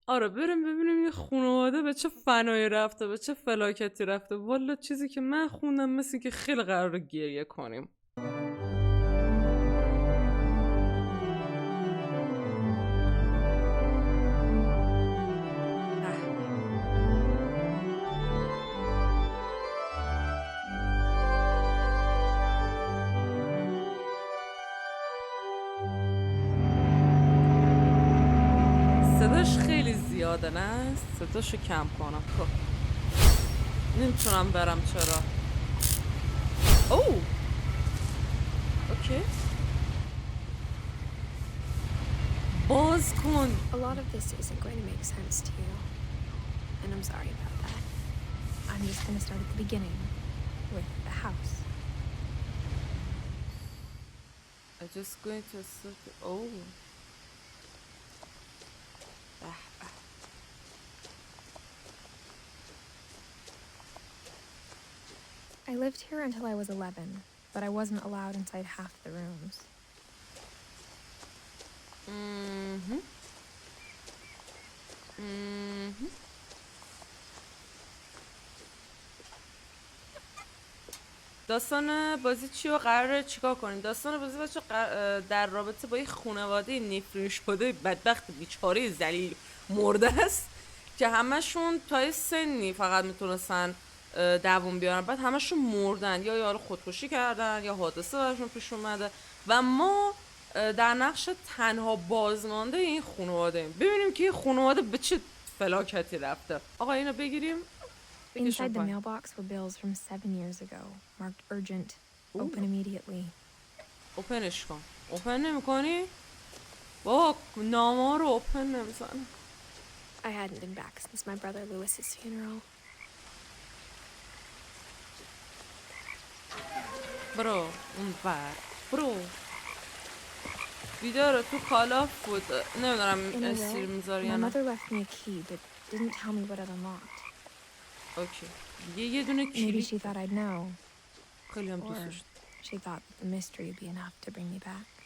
آره بریم ببینیم یه خانواده به چه فنایی رفته، به چه فلاکتی رفته. والا چیزی که من خوندم مثل که خیلی قراره گریه کنیم. صداش خیلی زیاده نه؟ صداشو کم کنم. خب نمیتونم برم چرا. اوه اوکی باز کن. A lot of this isn't going to make sense to you, and I'm sorry about that. I'm just going to start at the beginning with the house. I'm just going to oh I lived here until I was 11, but I wasn't allowed inside half the rooms. داستان بازی چی و قراره چیکار کنیم؟ داستان بازی بچه در رابطه با یه خانواده نفرین شده بدبخت بیچاره ذلیل مرده است که همشون تا یه سنی فقط میتونستن دووم بیارن، بعد همشون مردن یا حالا خودکشی کردن یا حادثه براشون پیش اومده و ما در نقش تنها بازمانده این خانواده ایم. ببینیم که این خانواده به چه فلاکتی رفته. آقا اینو بگیریم. Inside the mailbox were bills from 7 years ago, marked urgent. Open immediately. اوپنش کن. اوپن نمی کنی؟ بابا نامه رو اوپن نمیزن. I hadn't been back since my brother Lewis's funeral. برو اون بر برو ویدیو رو تو کالاف بود نمیدونم استیر میذاری یا نه. My mother left me a key but didn't tell me what it unlocked. اوکی یه دونه Maybe کلید. she thought I'd know. خیلی هم Or دوستش. she thought the mystery would be enough to bring me back.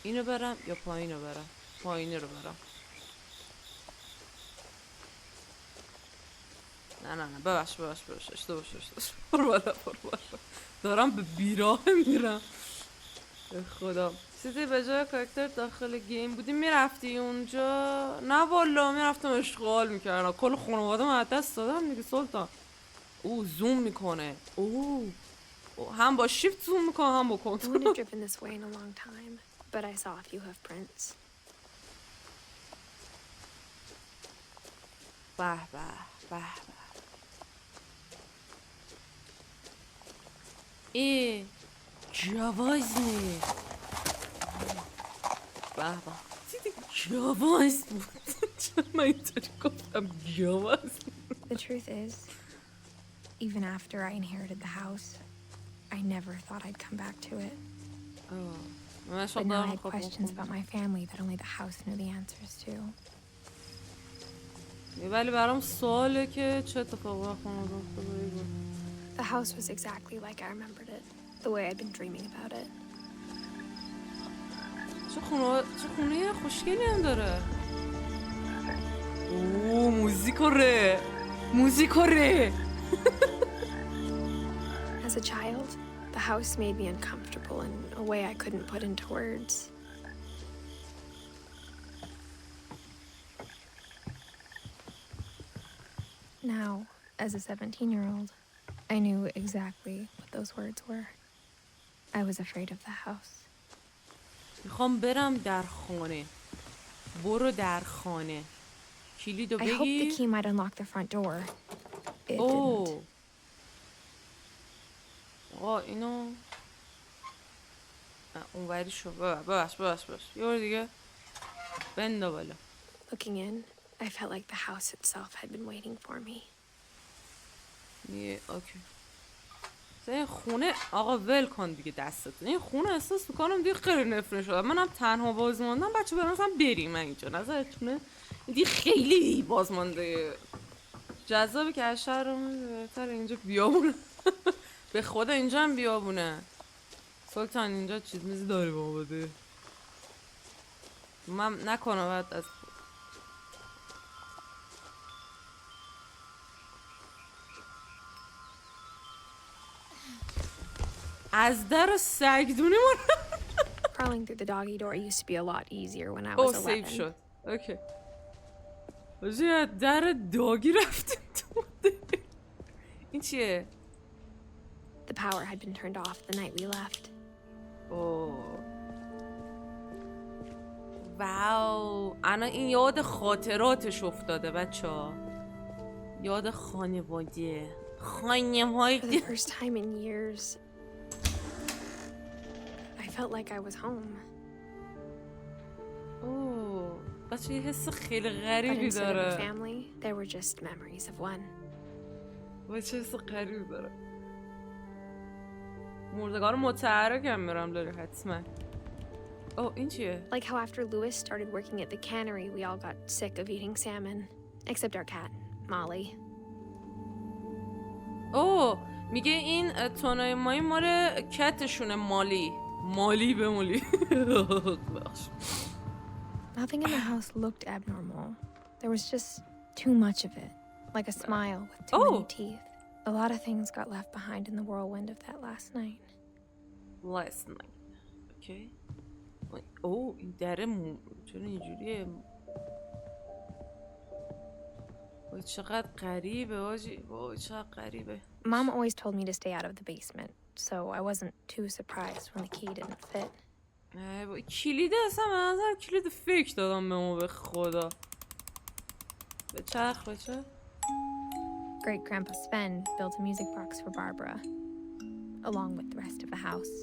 اینو برم یا پایینو برم؟ پایینی رو برم. نه ببخش اشتباه برو بالا دارم به بیراه میرم. به خدا چیزی به جای کاراکتر داخل گیم بودی میرفتی اونجا؟ نه والا میرفتم اشغال میکردم کل خانواده من از دست دادم دیگه سلطان. او زوم میکنه. او هم با شیفت زوم میکنه هم با I کنترل. wouldn't have driven this way in a long time, but I saw a few hoofprints. به ای جوازی به دیدی جواز بود. چرا من اینطوری گفتم جواز؟ The truth is, even after I inherited the house, I never thought I'd come back to it. But now I had questions about my family that only the house knew the answers to. ولی برام سواله که چه اتفاقی خانواده افتاده بود. The house was exactly like I remembered it, the way I'd been dreaming about it. چه خونه خوشگلی هم داره. اوه موزیک ره. As a child, the house made me uncomfortable in a way I couldn't put into words. Now, as a 17-year-old, I knew exactly what those words were. I was afraid of the house. میخوام برم در خانه. برو در خانه. کلیدو بگیر. I hoped the key might unlock the front door. It didn't. آقا اینو اونوری شو. ببخش یه بار دیگه بنده بالا. Looking in, I felt like the house itself had been waiting for me. اوکی. این خونه آقا ول کن دیگه دستتون. این خونه احساس میکنم دیگه خیلی نفرین شده. منم تنها بازماندم بچه برام بریم من اینجا نظرتونه؟ دیگه خیلی بازمانده جذابه که از شهر رو بهتر اینجا بیابونه. به خدا اینجا هم بیابونه. سلطان اینجا چیز میزی داری با بده من نکنم بعد از از در سگدونی مون. Crawling through the doggy door used to be a lot easier when I اوه was 11. سیف شد. اوکی. بازی از در داگی رفتیم تو. این چیه؟ The power had been turned off the night we left. اوه. واو. انا این یاد خاطراتش افتاده بچه‌ها. یاد خانواده. For the first time in years, I felt like I was home. اوه. بچه یه حس خیلی But غریبی instead of a داره. family, there were just memories of one. بچه حس غریبی داره. مردگار متحرک هم میرم داره حتما. اوه این چیه؟ Like how after Louis started working at the cannery, we all got sick of eating salmon. Except our cat, Molly. اوه میگه این تونای مایی مال کتشونه مالی. مالی به مالی. Nothing in the house looked abnormal. There was just too much of it. Like a smile with too many teeth. A lot of things got left behind in the whirlwind of that last night. Last night. Okay. اوه این دره چرا اینجوریه؟ وای چقدر غریبه آجی. وای چقدر غریبه. Mom always told me to stay out of the basement, so I wasn't too surprised when the key didn't fit. کلید اصلا من نظر کلید فکر دادم به ما به خدا. به چرخ بچه. Great Grandpa Sven built a music box for Barbara, along with the rest of the house.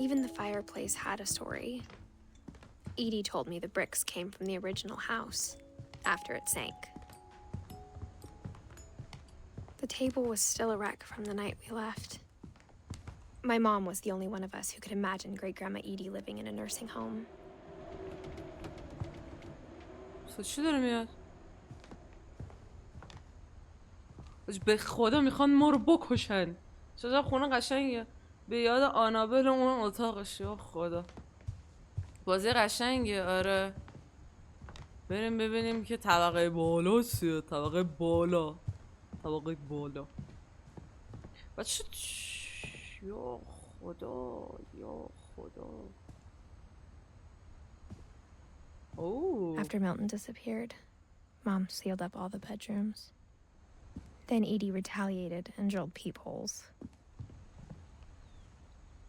Even the fireplace had a story. Edie told me the bricks came from the original house after it sank. The table was still a wreck from the night we left. My mom was the only one of us who could imagine Great Grandma Edie living in a nursing home. چی داره میاد؟ به خدا میخوان ما رو بکشن. چقدر خونه قشنگه. به یاد آنابل اون اتاقش. یا خدا بازی قشنگه. آره بریم ببینیم که طبقه بالا چیه. طبقه بالا. طبقه بالا بچه. یا خدا یا خدا. Oh. After Milton disappeared, Mom sealed up all the bedrooms. Then Edie retaliated and drilled peepholes.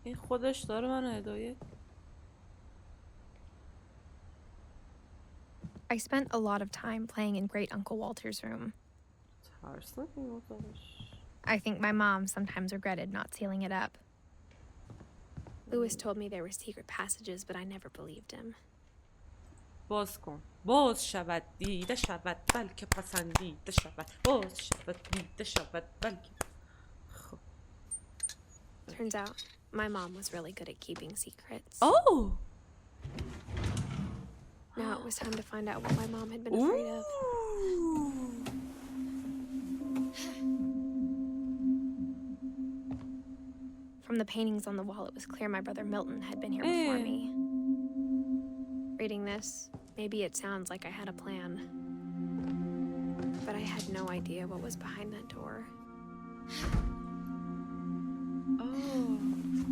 این خودش داره من هدایت. I spent a lot of time playing in Great Uncle Walter's room. I think my mom sometimes regretted not sealing it up. Louis told me there were secret passages, but I never believed him. باز کن. باز شود دیده شود بلکه پسندیده شود. باز شود دیده شود بلکه. خب. Turns out my mom was really good at keeping secrets. Oh. Now it was time to find out what my mom had been afraid of. From the paintings on the wall, it was clear my brother Milton had been here before me. Reading this, maybe it sounds like I had a plan. But I had no idea what was behind that door. Oh.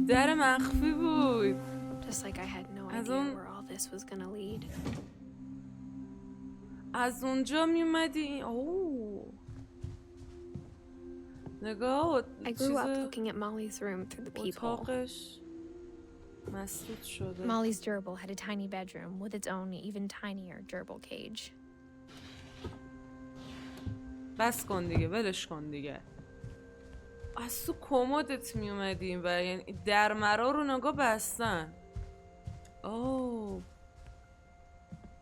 در مخفی بود. Just like I had no idea where all this was gonna lead. از اونجا می اومدی. اوه. نگاه. I grew up looking at Molly's room through the peephole. مسدود شده. Molly's gerbil had a tiny bedroom with its own even tinier gerbil cage. بس کن دیگه. ولش کن دیگه. از تو کمدت می اومدیم و یعنی درمرا رو نگاه بستن. Oh.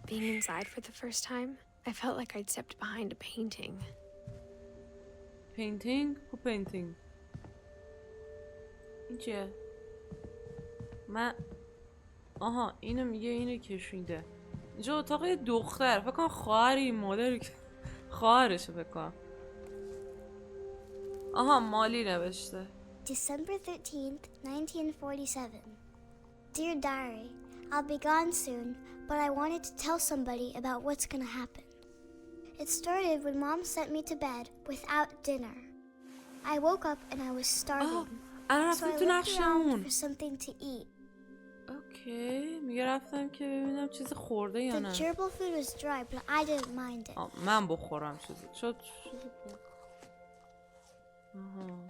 Being inside for the first time, I felt like I'd stepped behind a painting. Painting? Who painting? این چیه؟ آها اینو میگه اینو کشیده. اینجا اتاق یه دختر. فکر کنم خواهری مادری خواهرشه فکر کنم. آها مالی نوشته. December 13th, 1947. Dear Diary, I'll be gone soon, but I wanted to tell somebody about what's gonna happen. It started when Mom sent me to bed without dinner. I woke up and I was starving. الان So رفتم I تو looked نقش around اون. for something to eat. اوکی میگه رفتم که ببینم چیزی خورده یا The نه. gerbil food was dry, but I didn't mind it. من بخورم چیزی. چیزی آها.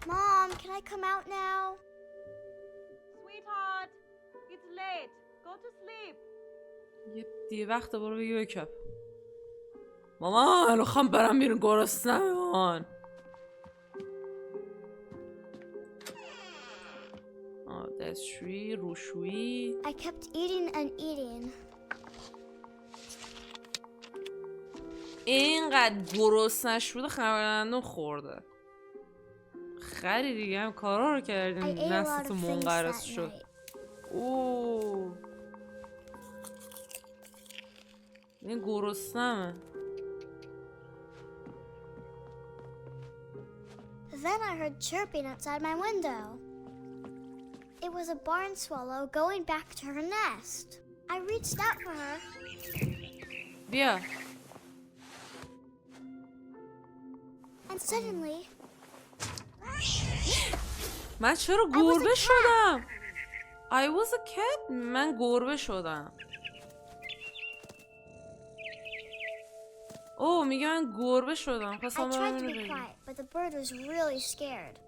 Mom, can I come out now? Sweetheart, it's late. Go to sleep. یه دیگه وقت برو بگی بکپ. مامان میخوام برم بیرون گرسنم مامان. دستشویی روشویی. I kept eating and eating. اینقدر گرسنش بوده خبرندون خورده. خری دیگه هم کارا رو کردیم I ate a lot نستو of things منقرض that شد. night. اوه این گرسنمه. Then I heard chirping outside my window. It was a barn swallow going back to her nest. I reached out for her. بیا. And suddenly, من چرا گربه شدم؟ I was a cat. من گربه شدم. اوه میگه من گربه شدم. I خواستم tried to برم be اینو بگم. quiet, but the bird was really scared.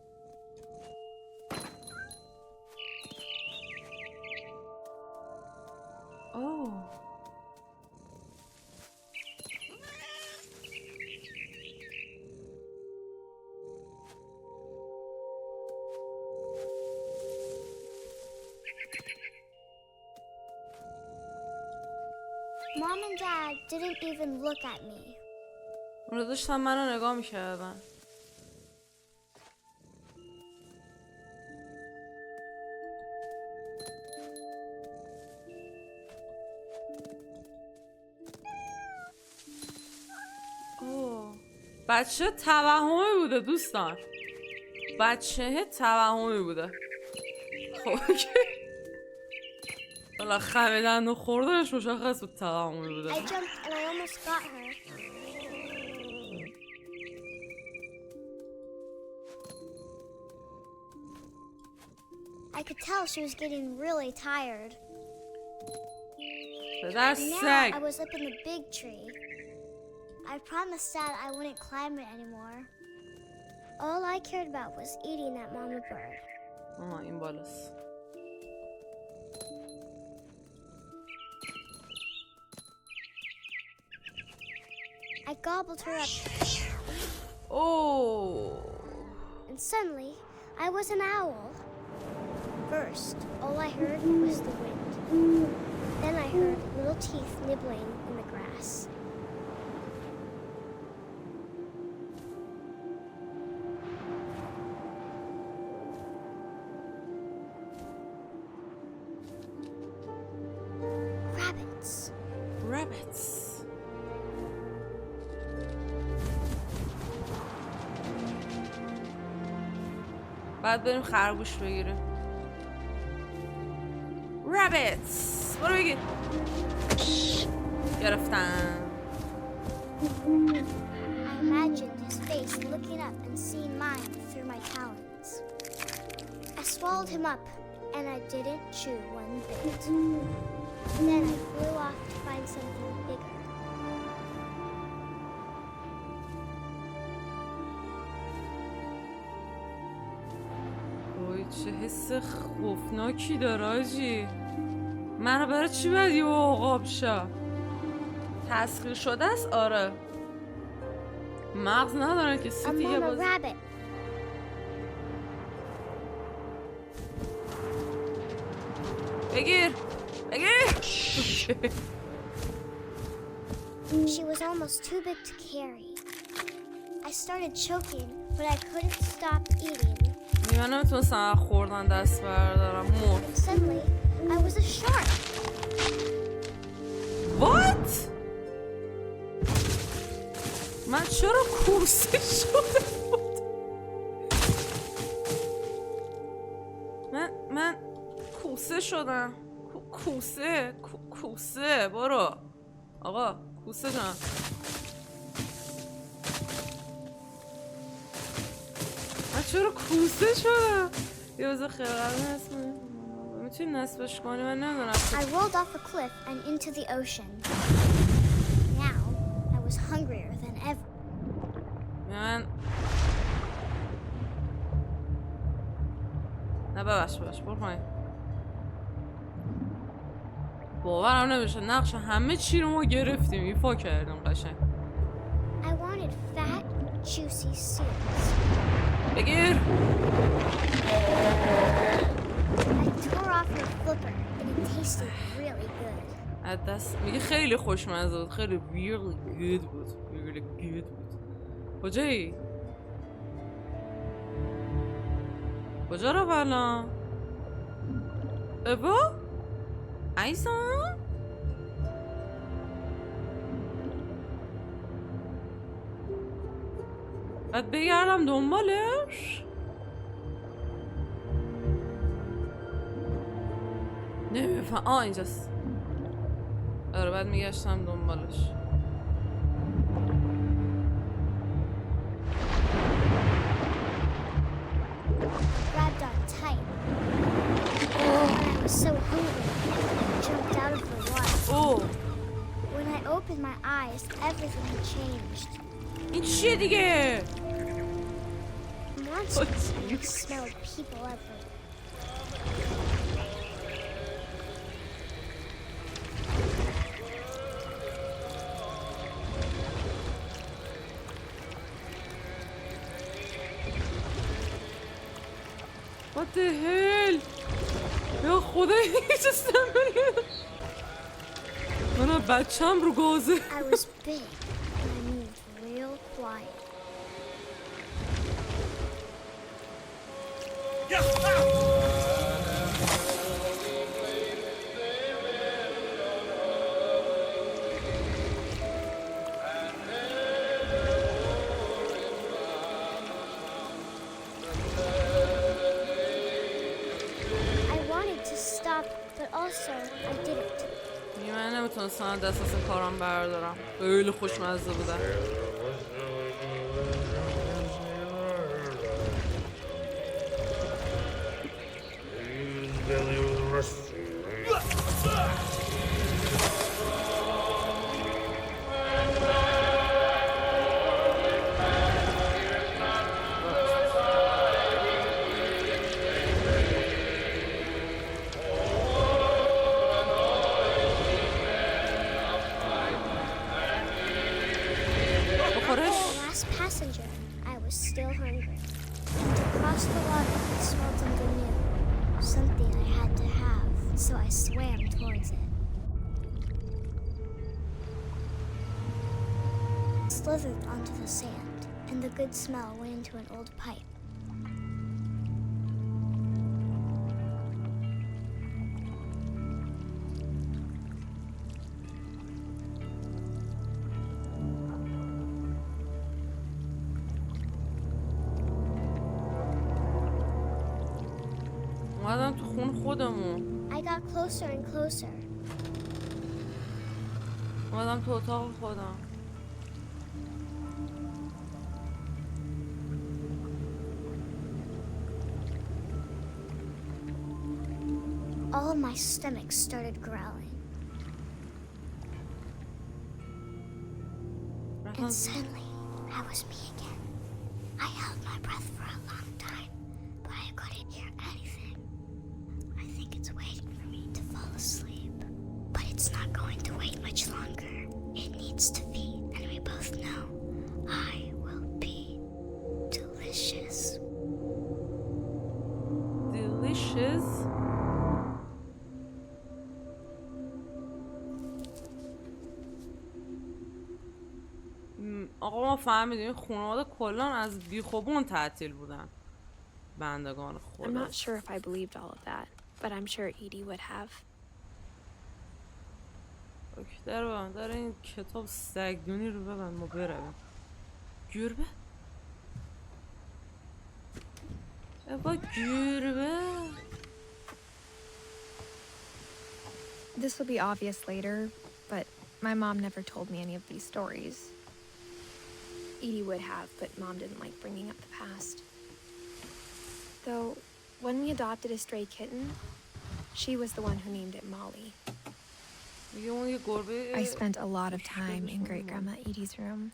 اوه Mom and Dad didn't even look at me. اونو داشتم منو نگاه میکردن. اوه بچه توهمی بوده دوستان. بچه توهمی بوده. خب اوکی. حالا خمیدن و خوردنش مشخص بود توهمی بوده. I jumped and I almost got her. I could tell she was getting really tired. پدر Now سگ. I was up in the big tree. I promised Dad I wouldn't climb it anymore. All I cared about was eating that mama bird. آها این بالاست. I gobbled her up, اوه and suddenly I was an owl. First, all I heard was the wind. Then I heard little teeth nibbling in the grass. Rabbits. rabbits. بعد بریم خرگوش بگیریم. rabbits. برو بگیر. گرفتم. I imagined his face looking up and seeing mine through my talons. I swallowed him up, and I didn't chew one bit. Then I flew off to find something bigger. وای چه حس خوفناکی داره آجی. منو برای چی باید یه عقاب شم؟ تسخیر شده است؟ آره مغز ندارن که A سیتی یه mama باز. rabbit. بگیر بگیر. She was almost too big to carry. I started choking, but I couldn't stop eating. من نمیتونستم خوردن دست بردارم. مرد. And suddenly, I was a shark. What؟ من چرا کوسه شده بود؟ من کوسه شدم. کوسه برو. آقا کوسه جان من چرا کوسه شدم؟ یه بذار خیلی نصب میتونی نصبش کنی من نمیدونم. I rolled off a cliff and into the ocean. Now I was hungrier than ever. من نه ببخش برو پایین. باورم نمیشه نقش همه چی رو ما گرفتیم ایفا کردیم قشنگ. I wanted fat, juicy seals. بگیر. I tore off your flipper and it tasted really good. دست میگه خیلی خوشمزه بود خیلی really good بود really good بود. کجایی؟ کجا رو الان؟ ابا؟ ایسان؟ باید بگردم دنبالش؟ نمیفهم. اینجاست. آره باید میگشتم دنبالش. Grabbed on tight. And I was so hungry, I jumped out of the water. اوه When I opened my eyes, everything had changed. این چیه دیگه؟ Monsters and I smelled people everywhere. What the hell؟ یا خدای چه من بچم رو گازه. I was big and I moved real quiet. I wanted to stop, but also I didn't. من نمیتونستم دست از این کارم بردارم خیلی خوشمزه بودن. Last passenger, I was still hungry. To cross the water, I smelled something new. Something I had to have, so I swam towards it. I slithered onto the sand, and the good smell went into an old pipe. اومدم تو خون خودمون. I got closer and closer. اومدم تو اتاق خودم. All my stomach started growling. And suddenly, I was me again. I held my breath for a long time, but I couldn't hear anything. I think it's waiting for me to fall asleep. But it's not going to wait much longer. It needs to feed, and we both know I will be delicious. Delicious? آقا ما فهمیدیم خانواده کلان از بیخوبون تعطیل بودن بندگان I'm خدا. not sure if I believed all of that, but I'm sure Edie would have. در این کتاب سگدونی رو ببند ما برویم. گربه؟ با گربه؟ This will be obvious later, but My mom never told me any of these stories. Edie would have, but Mom didn't like bringing up the past. Though, when we adopted a stray kitten, she was the one who named it Molly. I spent a lot of time in Great-Grandma Edie's room.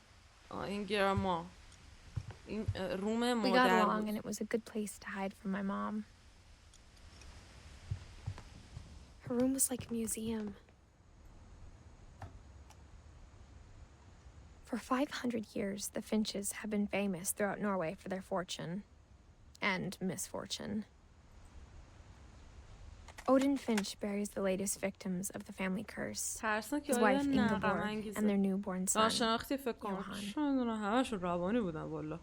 این گراما این روم We got مادر along بود. and it was a good place to hide from my mom. Her room was like a museum. For 500 years, the Finches have been famous throughout Norway for their fortune and misfortune. Odin Finch buries the latest victims of the family curse, ترسناک his آیا wife نه غم Ingeborg انگیزه. and their newborn son, ناشناختی فکر کنم Johan. چون همشون روانی بودن والا.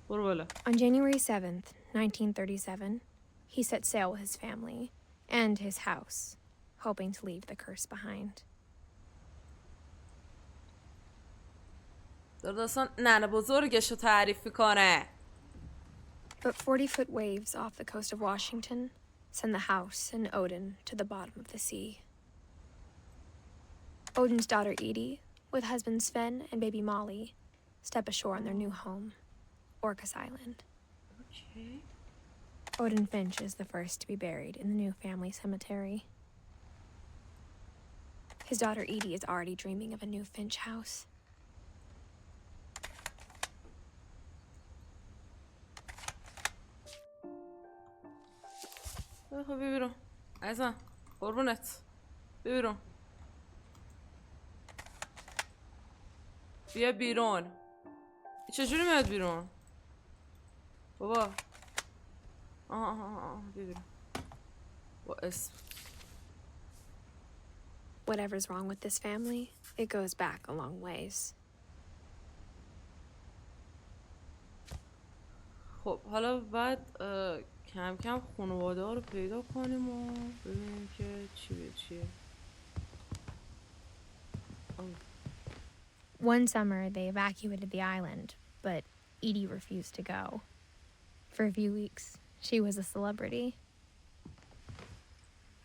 برو بالا. On January 7th, 1937, he set sail with his family and his house, hoping to leave the curse behind. داستان ننه بزرگشو تعریف میکنه. But 40-foot waves off the coast of Washington send the house and Odin to the bottom of the sea. Odin's daughter Edie, with husband Sven and baby Molly, step ashore on their new home, Orcas Island. Okay. Odin Finch is the first to be buried in the new family cemetery. His daughter Edie is already dreaming of a new Finch house. خب ببیرم عزیزم قربونت ببیرم بیا بیرون چجوری میاد بیرون بابا آه ببیرم با اسم Whatever's wrong with this family, it goes back a long ways. خب حالا بعد کم کم خانواده ها رو پیدا کنیم و ببینیم که چی به چیه. One summer, they evacuated the island, but Edie refused to go. For a few weeks, she was a celebrity.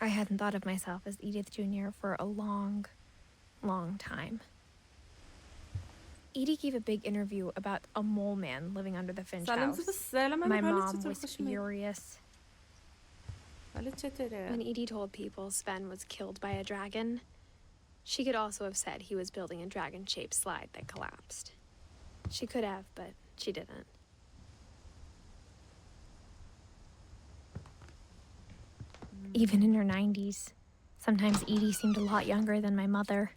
I hadn't thought of myself as Edith Jr. for a long, long time. Edie gave a big interview about a mole man living under the Finch house. My mom was furious. When Edie told people Sven was killed by a dragon, she could also have said he was building a dragon-shaped slide that collapsed. She could have, but she didn't. Even in her 90s, sometimes Edie seemed a lot younger than my mother.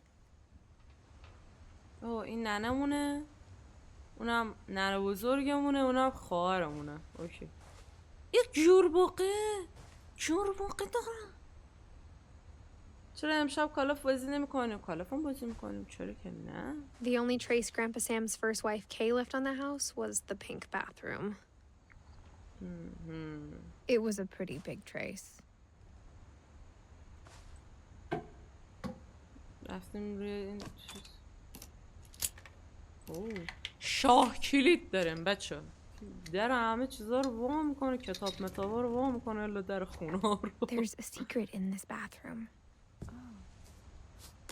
این ننمونه اونم ننه بزرگمونه اونم خواهرمونه اوکی یک جورباقه دارم چرا امشب کالاف بازی نمی کنیم کالاف هم بازی میکنیم چرا که نه The only trace Grandpa Sam's first wife Kay left on the house was the pink bathroom. It was a pretty big trace. رفتیم روی این چیز شاه کلید داریم بچه در همه چیزا رو وا میکنه کتاب متابا رو وا میکنه الا در خونه ها رو There's a secret in this bathroom.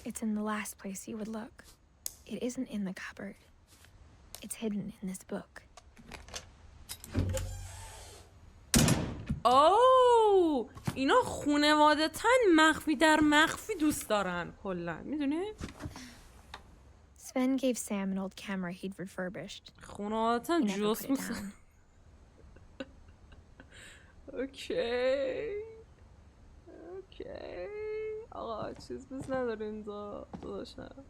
It's in the last place you would look. It isn't in the cupboard. It's hidden in this book. اینا خونوادتن مخفی در مخفی دوست دارن کلا میدونی؟ Sven gave Sam an old camera he'd refurbished. خونوادتن He never put it جاسوس down. اوکی آقا چیز بس نداره اینجا داداشم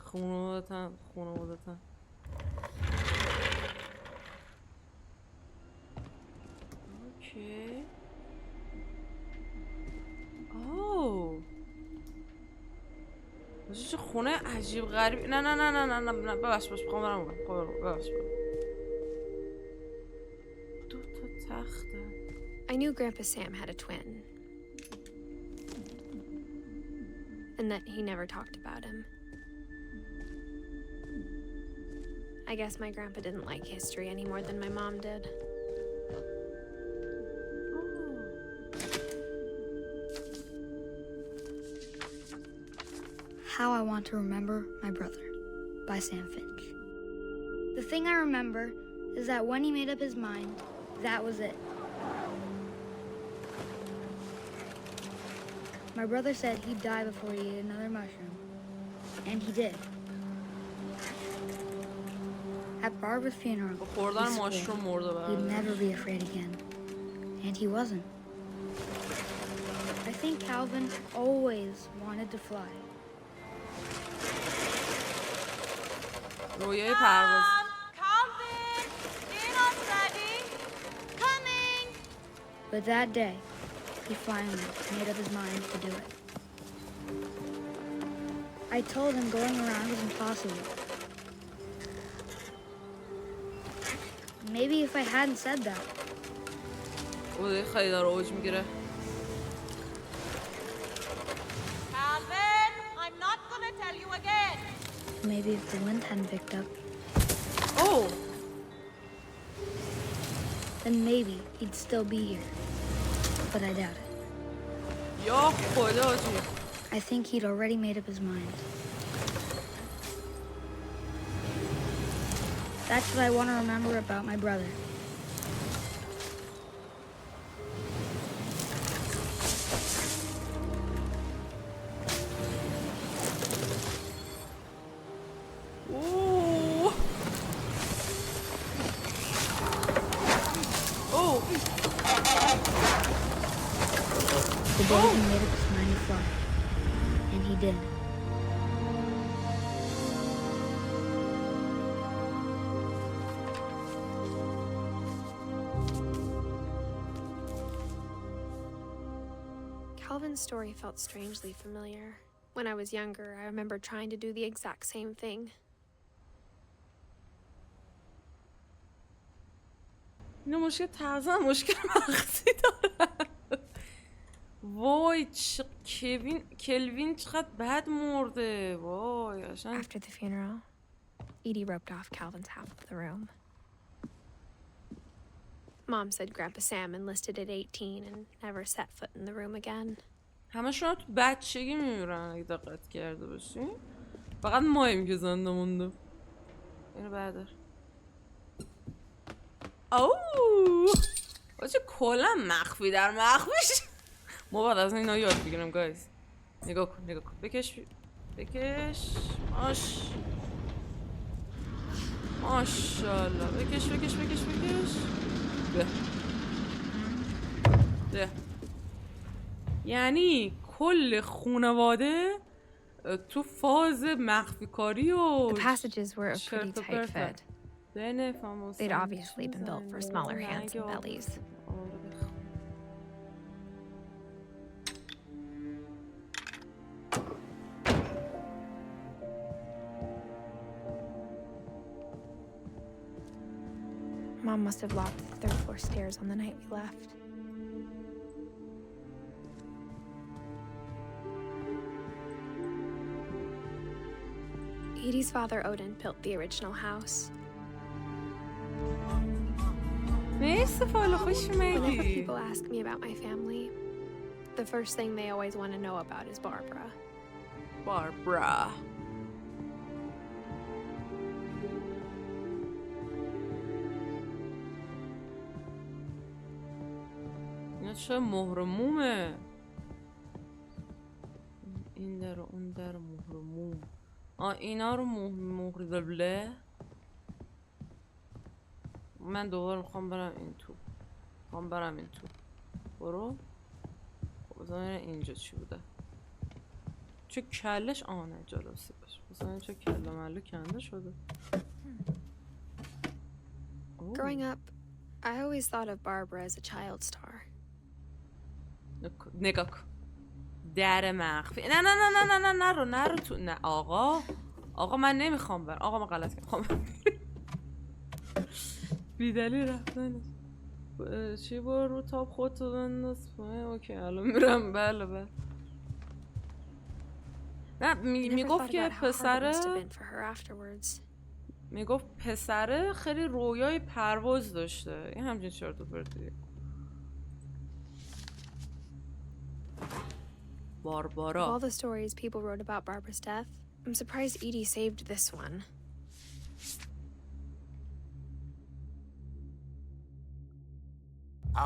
خونوادتن اوکی چه خونه عجیب غریب نه ببخش بخوام برم ببخش دو تا تخته I knew Grandpa Sam had a twin. And that he never talked about him. I guess my grandpa didn't like history any more than my mom did. How I Want to Remember My Brother by Sam Finch. The thing I remember is that when he made up his mind, that was it. My brother said he'd die before he ate another mushroom. And he did. At Barbara's funeral, he swore he'd never be afraid again. And he wasn't. I think Calvin always wanted to fly. رویای پرواز. Calvin! Dinner's ready! Coming! But that day, he finally made up his mind to do it. I told him going around was impossible. Maybe if I hadn't said that. خیلی داره اوج میگیره. Calvin, I'm not gonna tell you again. Maybe if the wind hadn't picked up, Oh! then maybe he'd still be here. But I doubt it. یا خدا جون. I think he'd already made up his mind. That's what I want to remember about my brother. اوه. اوه. The day he made up his mind to fly. And he did. Calvin's story felt strangely familiar. When I was younger, I remember trying to do the exact same thing. اینو مشکل تازه مشکل مغزی دارن. وای کلوین چقدر بد مرده. وای قشنگ. After the funeral, Edie roped off Calvin's half of the room. Mom said Grandpa Sam enlisted at 18 and never set foot in the room again. همشون تو بچگی میمیرن اگه دقت کرده باشی. فقط ماییم که زنده مونده. اینو بردار. اوه باشه کلا مخفی در مخفیش. ما بعد از اینا یاد بگیرم گایز. نگاه کن بکش ماشاءالله بکش ده. یعنی کل خانواده تو فاز مخفی کاری و The passages were a pretty tight fit. They'd obviously been built for smaller hands and bellies. Mom must have locked the third floor stairs on the night we left. Edie's father Odin built the original house. Whenever people ask me about my family, the first thing they always want to know about is Barbara. اینا چه مهر مومه. این در و اون در مهر موم. اینا رو مهر دبله. من دوباره میخوام برم این تو. برو. بذار اینجا چی بوده. چه کلش نه جلوسی باشه. بذار چه کله مله کنده شده. Growing up, I always thought of Barbara as a child star. نگاه کن. در مخفی. نه نرو تو. نه آقا من نمیخوام برم. آقا من غلط کردم. بیدلی رفتنش. چی رو تاپ خودتو بنداز پایین. اوکی الان میرم. بله نه میگفت که پسره خیلی رویای پرواز داشته. این همچین چرت و پرتیه. باربارا. Of all the stories people wrote about Barbara's death, I'm surprised Edie saved this one.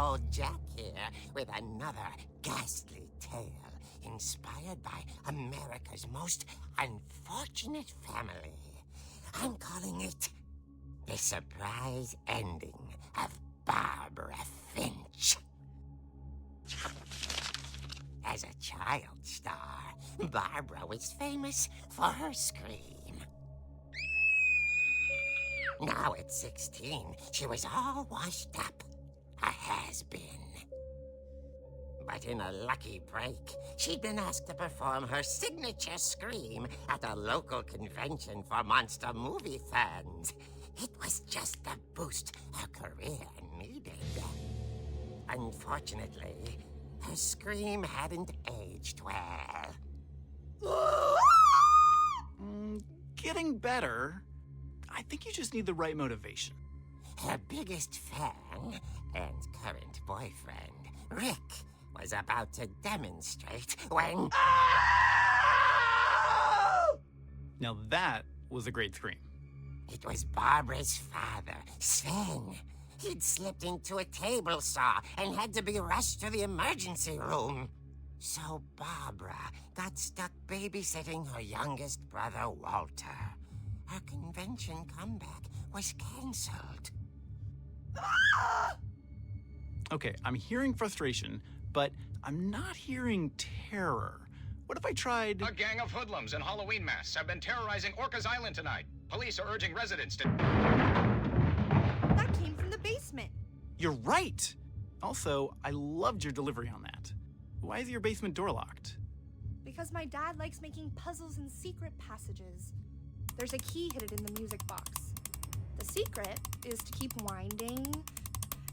Old Jack here with another ghastly tale inspired by America's most unfortunate family. I'm calling it The Surprise Ending of Barbara Finch. As a child star, Barbara was famous for her scream. Now at 16, she was all washed up. A has-been. But in a lucky break, she'd been asked to perform her signature scream at a local convention for monster movie fans. It was just the boost her career needed. Unfortunately, her scream hadn't aged well. Getting better. I think you just need the right motivation. Her biggest fan and current boyfriend, Rick, was about to demonstrate when... Now that was a great scream. It was Barbara's father, Sven. He'd slipped into a table saw and had to be rushed to the emergency room. So Barbara got stuck babysitting her youngest brother, Walter. Her convention comeback was cancelled. Okay, I'm hearing frustration, but I'm not hearing terror. What if I tried... A gang of hoodlums in Halloween masks have been terrorizing Orcas Island tonight. Police are urging residents to... That came from the basement. You're right! Also, I loved your delivery on that. Why is your basement door locked? Because my dad likes making puzzles and secret passages. There's a key hidden in the music box. The secret is to keep winding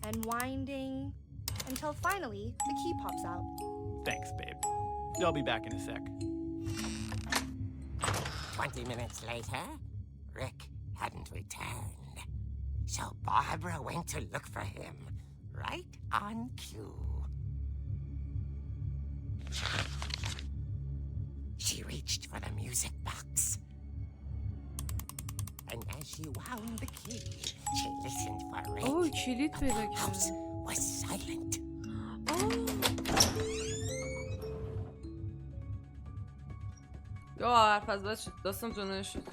and winding until finally the key pops out. Thanks, babe. I'll be back in a sec. 20 minutes later, Rick hadn't returned. So Barbara went to look for him, right on cue. She reached for the music box. And as she wound the key, she listened for Rick. Oh, kilit The پیدا house کرده. was silent. یا حرف از بچه داستان جنوه شد.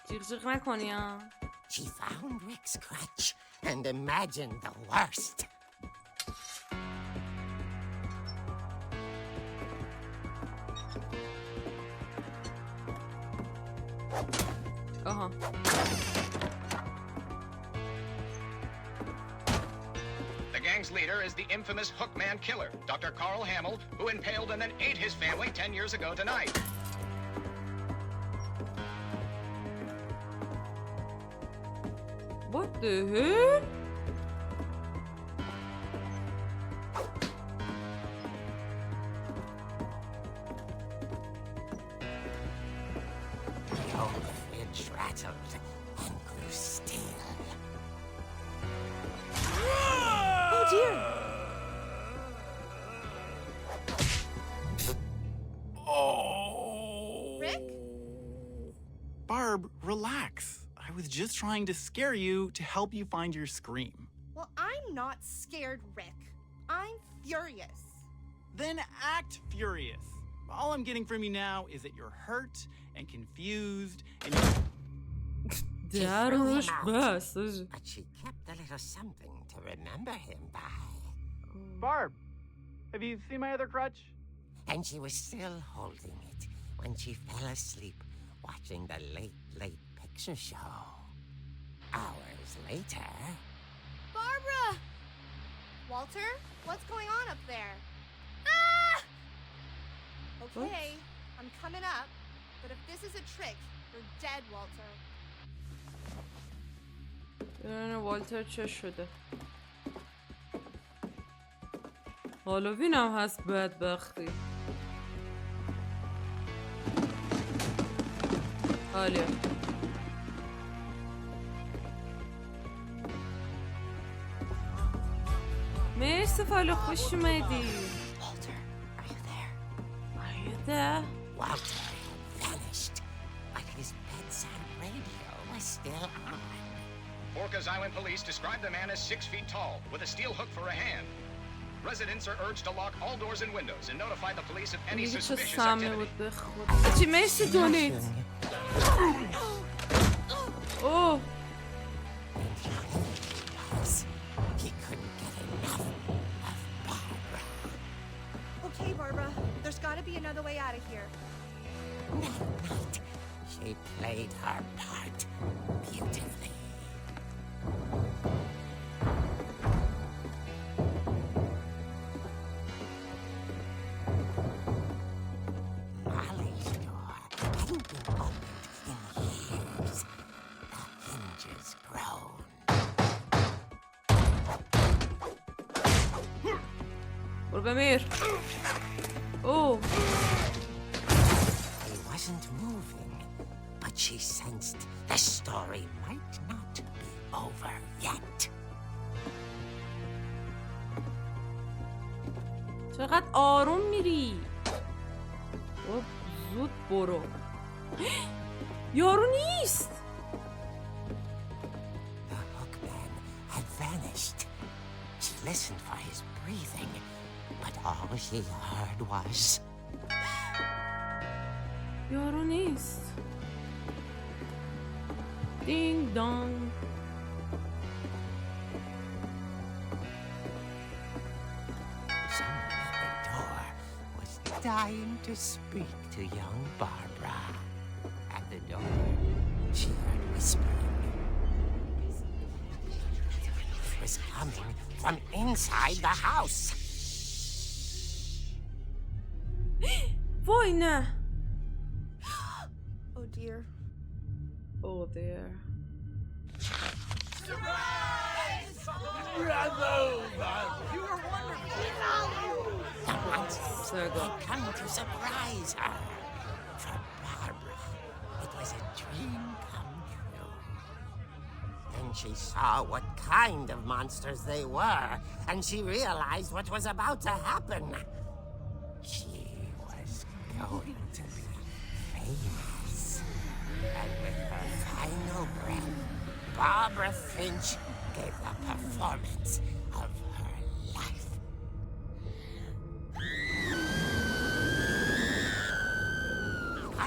جیغ جیغ نکنی ها. She found Rick's crutch and imagined the worst. آها. The gang's leader is the infamous Hookman killer, Dr. Carl Hamill, who impaled and then ate his family 10 years ago tonight. What the hell? The old fridge rattled and grew still. Oh dear! Oh! Rick? Barb, relax. I was just trying to scare you to help you find your scream. Well, I'm not scared, Rick. I'm furious. Then act furious. All I'm getting from you now is that you're hurt and confused and درش بس. But she kept a little something to remember him by. Barb, have you seen my other crutch? And she was still holding it when she fell asleep watching the late picture show. Hours later... Barbara! Walter, what's going on up there? Ah! Okay, I'm coming up, but if this is a trick, you're dead, Walter. والتر چه شده؟ هالووین هم هست بدبختی. حالیه. مرسی فالو، خوش اومدی. Walter, are you there? Are you there? Walter had vanished, but his bedside radio was still on. Orcas Island police described the man as 6 feet tall, with a steel hook for a hand. Residents are urged to lock all doors and windows and notify the police of any میگه چه suspicious سمی activity. بود به خود. چی مرسی دونیت. اوه. He couldn't get enough of Barbara. Okay, Barbara, there's gotta be another way out of here. That night, she played her part beautifully. Molly's door hadn't been opened in years. The hinges groaned. برو بمیر. اوه. He wasn't moving, but she sensed the story might not be over yet. چقدر آروم میری. اوه زود برو. یارو نیست. The hookman had vanished. She listened for his breathing, but all she heard was... یارو نیست. دینگ دانگ. Someone at the door was dying to speak to young Barbara. At the door, she heard whispering. It was coming from inside the house. وای نه. Oh dear. Oh dear. The monsters had come to surprise her. For Barbara, it was a dream come true. Then she saw what kind of monsters they were, and she realized what was about to happen. She was going to be famous. And with her final breath, Barbara Finch gave the performance of her life.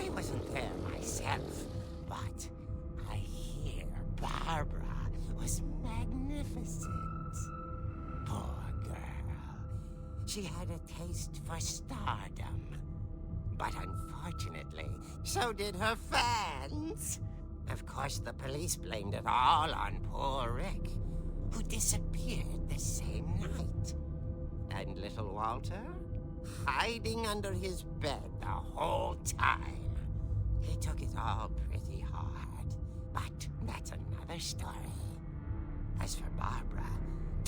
I wasn't there myself, but I hear Barbara was magnificent. Poor girl. She had a taste for stardom. But unfortunately, so did her fans. Of course, the police blamed it all on poor Rick, who disappeared the same night. And little Walter, hiding under his bed the whole time. He took it all pretty hard, but that's another story. As for Barbara,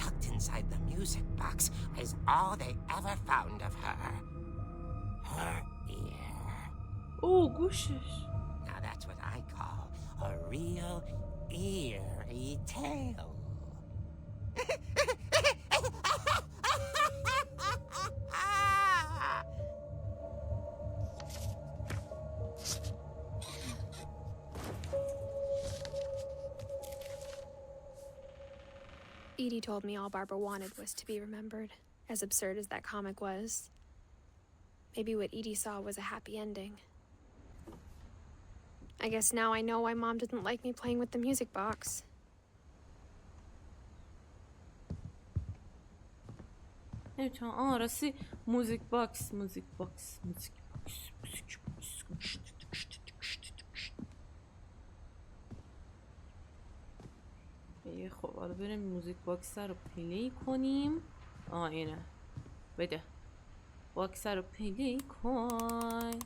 tucked inside the music box is all they ever found of her. Her ear. اوه گوشش. Now that's what I call a real eerie tale. Edie told me all Barbara wanted was to be remembered, as absurd as that comic was. Maybe what Edie saw was a happy ending. I guess now I know why Mom didn't like me playing with the music box. نمیتونم. راستی موزیک باکس. خب حالا بریم موزیک باکس رو پلی کنیم. اینه. بده. باکس رو پلی کن.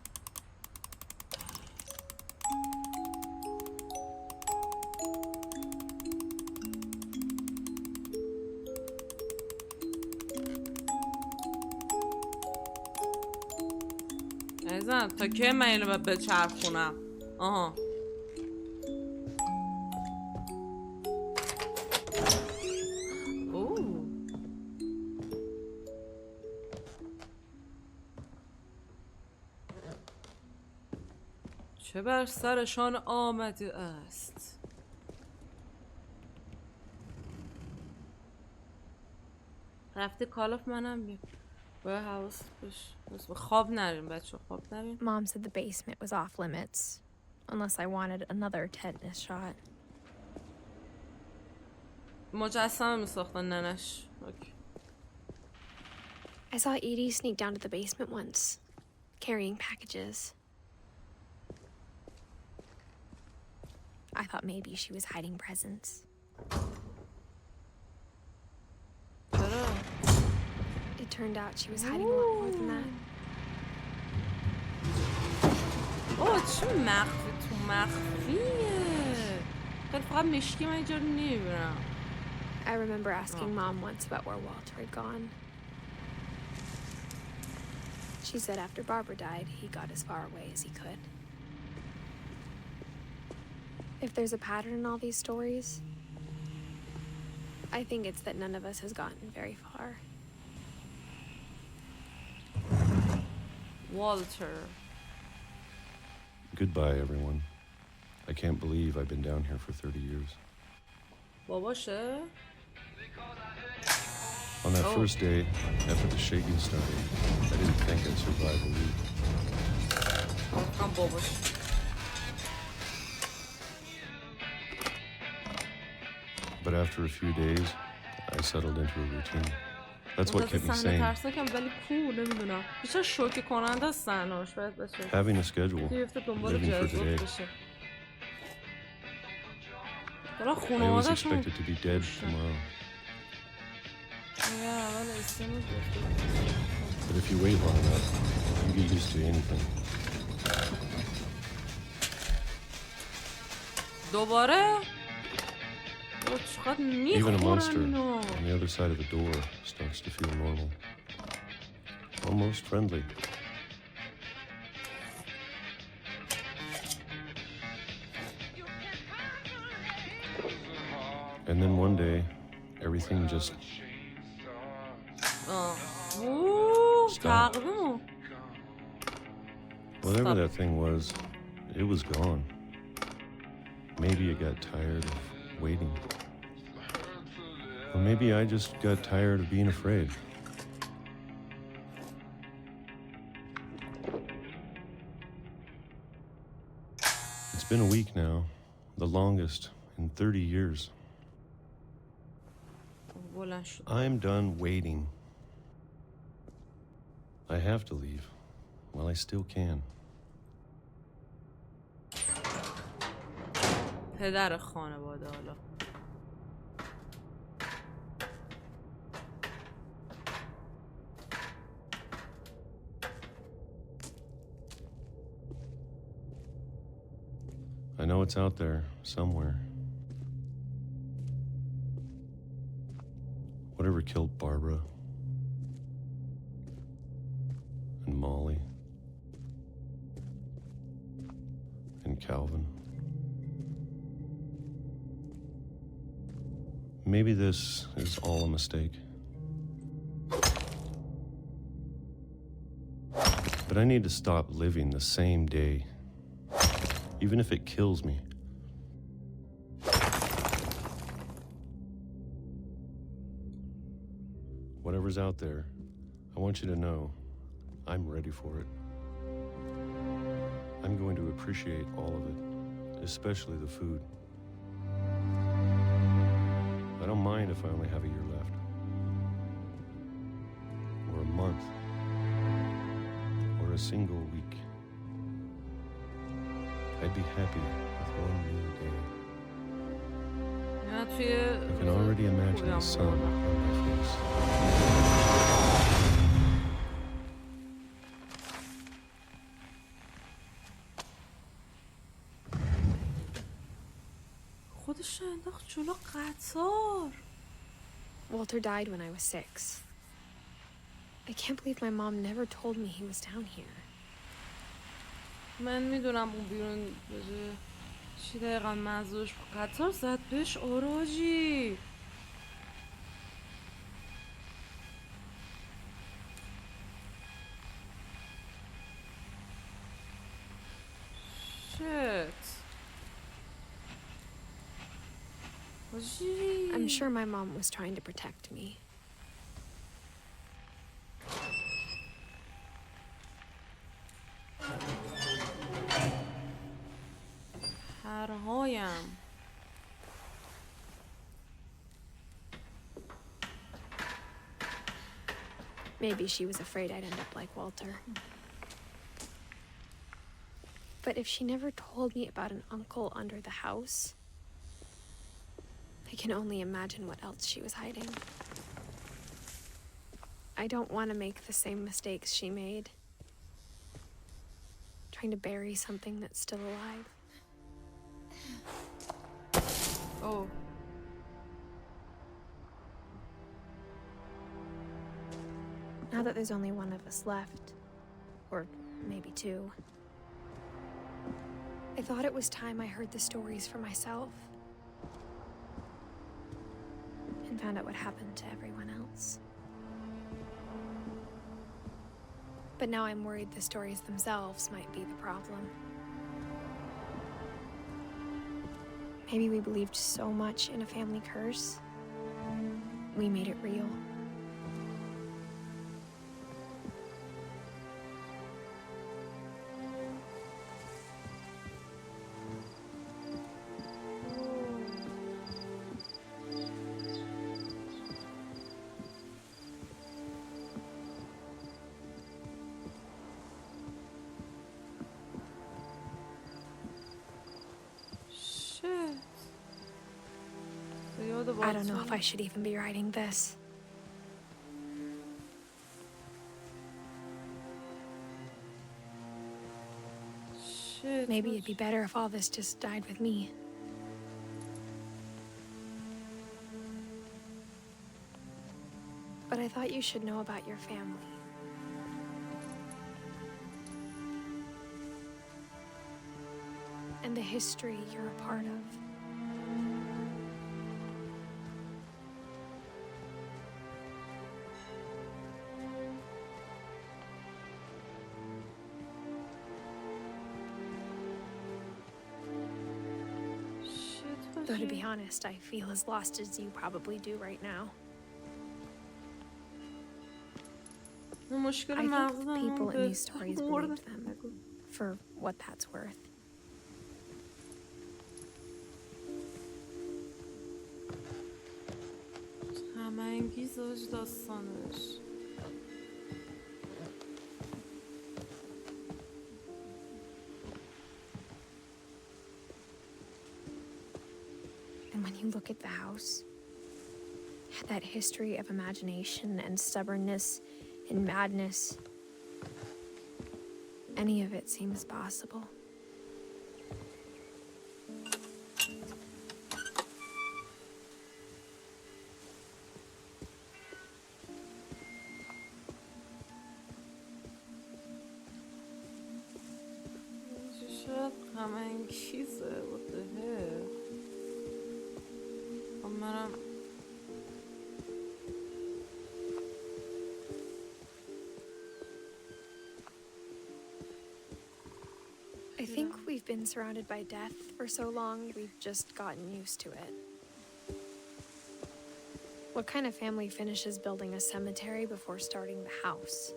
عزیزم تا که من اینو باید بچرخونم. آها اوه چه بر سرشان آمده است. رفته کالاف منم بیم باید حواست باشه. خواب نریم بچه، خواب نریم. Mom said the basement was off limits, unless I wanted another tetanus shot. مجسمه میساختن ننش. اوکی. I saw Edie sneak down to the basement once, carrying packages. I thought maybe she was hiding presents. It turned out she was hiding a lot more than that. چه مخفی تو مخفیه. خیلی فقط مشکی من اینجا رو نمیبرم. I remember asking Mom once about where Walter had gone. She said after Barbara died, he got as far away as he could. If there's a pattern in all these stories, I think it's that none of us has gotten very far. Walter. Goodbye, everyone. I can't believe I've been down here for 30 years. باباشه؟ On that first day, after the shaking started, I didn't think I'd survive a week. But after a few days, I settled into a routine. That's what kept me sane. Having a schedule, living for today. I always expected to be dead tomorrow. But if you wait long enough, you get used to anything. Even a monster on the other side of the door starts to feel normal. Almost friendly. And then one day, everything just stopped. Whatever that thing was, it was gone. Maybe it got tired of waiting. Or maybe I just got tired of being afraid. It's been a week now, the longest in 30 years. I'm done waiting. I have to leave while I still can. پدر خانواده حالا. I know it's out there somewhere. Whatever killed Barbara and Molly and Calvin. Maybe this is all a mistake. But I need to stop living the same day, even if it kills me. Whatever's out there, I want you to know I'm ready for it. I'm going to appreciate all of it, especially the food. I don't mind if I only have a year left, or a month, or a single week. I'd be happy with one new day. I can already imagine the sun on my face. خودش انداخت جلو قطار. Walter died when I was 6. I can't believe my mom never told me he was down here. من میدونم اون بیرون بجه چی دقیقا منظورش قطار زد بهش آراجی. چه I'm sure my mom was trying to protect me. هرهایم. Maybe she was afraid I'd end up like Walter. But if she never told me about an uncle under the house, I can only imagine what else she was hiding. I don't want to make the same mistakes she made. Trying to bury something that's still alive. Oh. Now that there's only one of us left, or maybe two, I thought it was time I heard the stories for myself and found out what happened to everyone else. But now I'm worried the stories themselves might be the problem. Maybe we believed so much in a family curse, we made it real. I don't know if I should even be writing this. Shit. Maybe it'd be better if all this just died with me. But I thought you should know about your family. And the history you're a part of. Though to be honest, I feel as lost as you probably do right now. I think the people in these stories believed them, for what that's worth. همه‌انگیزش داستانش. And when you look at the house, that history of imagination and stubbornness and madness, any of it seems possible. شاید غم‌انگیزه. What the hell؟ منم I think we've been surrounded by death for so long, we've just gotten used to it. What kind of family finishes building a cemetery before starting the house?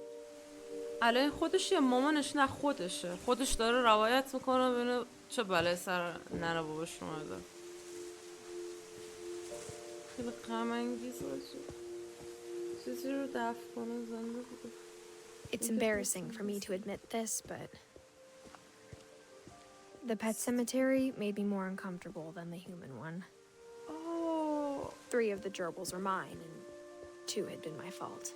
علیه خودش یا مامانش؟ نه خودشه. خودش داره روایت میکنه ببینه چه بلای سر ننه باباش اومده. خیلی غم‌انگیز باشه. چیزی رو دفن کنه زنده بوده. It's embarrassing for me to admit this, but the pet cemetery made me more uncomfortable than the human one. Oh. 3 of the gerbils are mine, and 2 had been my fault.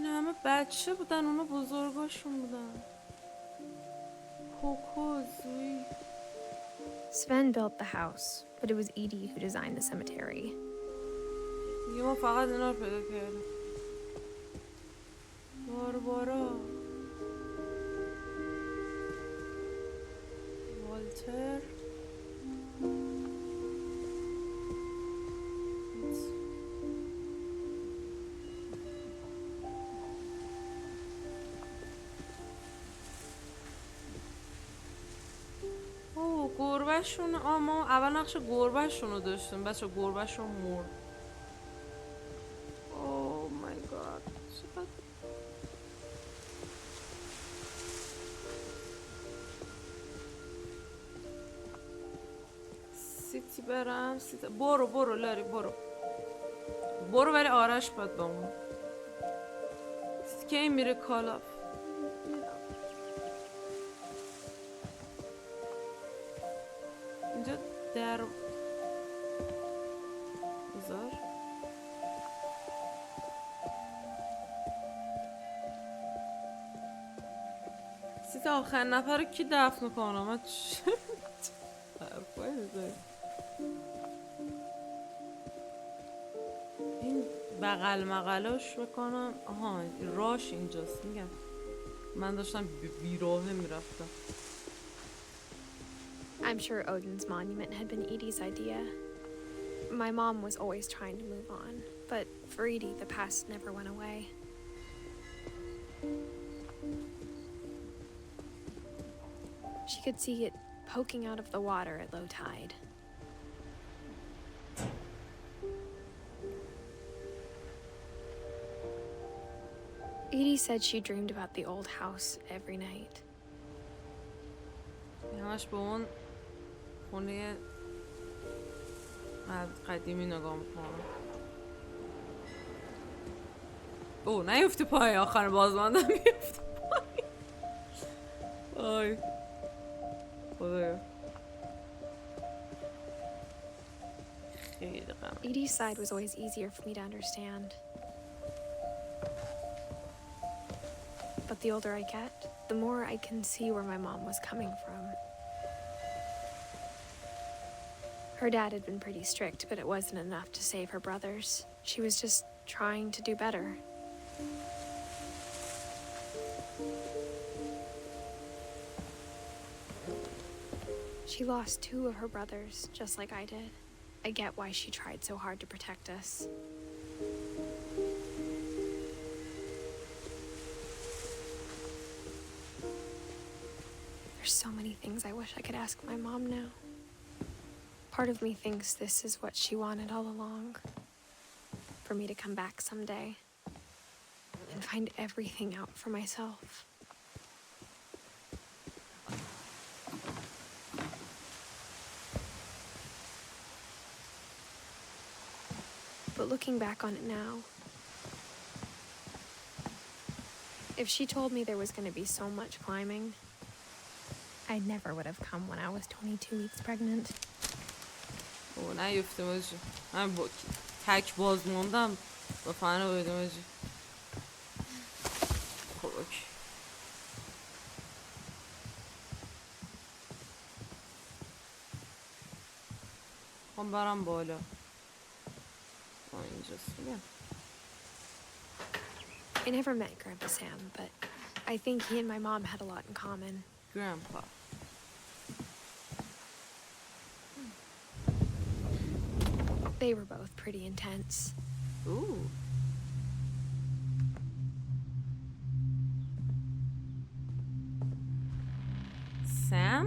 نه همه بچه بودن، اونا بزرگاشون بودن. کوکو، زوی. Sven built the house, but it was Edith who designed the cemetery. دیگه ما فقط اینا رو پیدا کردیم. باربارا، والتر، گربهشون ما اول نقش گربهشون رو داشتیم بچه گربهشون مرد. اوه مای گاد سیتی برم سیتی برو لاری برو ولی آرش باید با اون سیتی که این میره کالاف اینجا در بذار سیتی آخر نفر رو کی دفن میکنه من حرفای میزنی این بغل مغلاش بکنم آها راش اینجاست میگم من داشتم بیراهه میرفتم. I'm sure Odin's monument had been Edie's idea. My mom was always trying to move on, but for Edie, the past never went away. She could see it poking out of the water at low tide. Edie said she dreamed about the old house every night. همش به اون خونه قدیمی نگاه میکنم. اوه نیفته پای آخر بازماندم میفته پای. آی خدایا خیلی غم. Edie's side was always easier for me to understand. But the older I get, the more I can see where my mom was coming from. Her dad had been pretty strict, but it wasn't enough to save her brothers. She was just trying to do better. She lost 2 of her brothers, just like I did. I get why she tried so hard to protect us. There's so many things I wish I could ask my mom now. Part of me thinks this is what she wanted all along. For me to come back someday and find everything out for myself. But looking back on it now, if she told me there was going to be so much climbing, I never would have come when I was 22 weeks pregnant. اوه نیفته باشی من با تک باز موندم با فنه بایدم باشی خب اوکی خب برم بالا اینجاست بگم I never met Grandpa Sam, but I think he and my mom had a lot in common. Grandpa. They were both pretty intense. Ooh. Sam?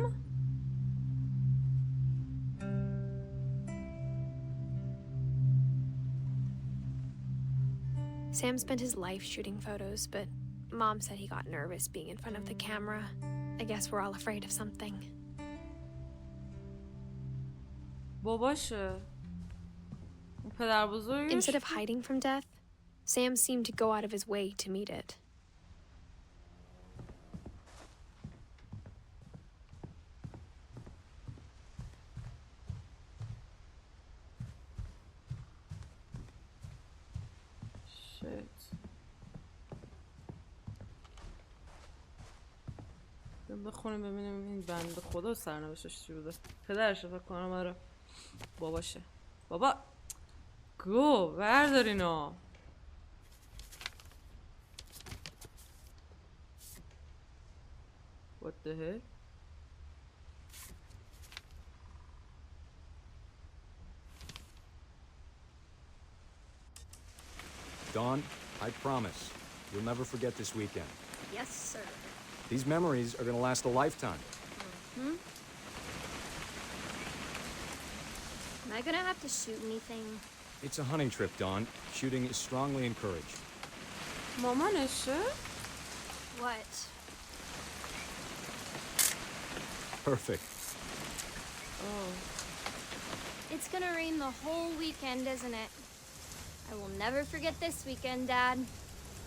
Sam spent his life shooting photos, but Mom said he got nervous being in front of the camera. I guess we're all afraid of something. باباشه. پدر بزرگش. Instead of hiding from death, Sam seemed to go out of his way to meet it. بخونیم ببینیم این بنده خدا سرنوشتش چی بوده. پدرش فکر کنم آره. باباشه. بابا گو بردار اینو. What the heck? Dawn, I promise you'll never forget this weekend. Yes, sir. These memories are going to last a lifetime. Am I gonna have to shoot anything? It's a hunting trip, Dawn. Shooting is strongly encouraged. مامانشه؟ What? Perfect. Oh. It's gonna rain the whole weekend, isn't it? I will never forget this weekend, Dad.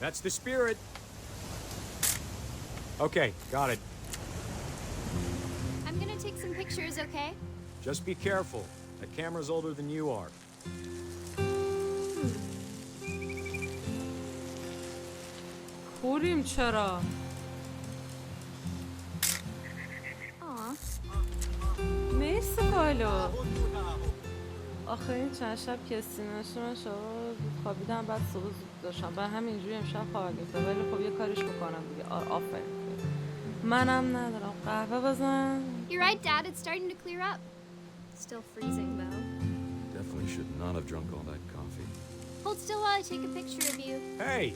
That's the spirit. Okay, got it. I'm gonna take some pictures, okay? Just be careful. That camera's older than you are. کوریم چرا؟ مرسی کالو. آخه این چند شب کسی نشون شد خوابیدم بعد صبح زود داشتم و همینجوری امشب خواب گرفته ولی خب یه کاریش بکنم دیگه. آفرین. منم ندارم قهوه بزن. You're right, Dad. It's starting to clear up. Still freezing, though. Definitely should not have drunk all that coffee. Hold still while I take a picture of you. Hey!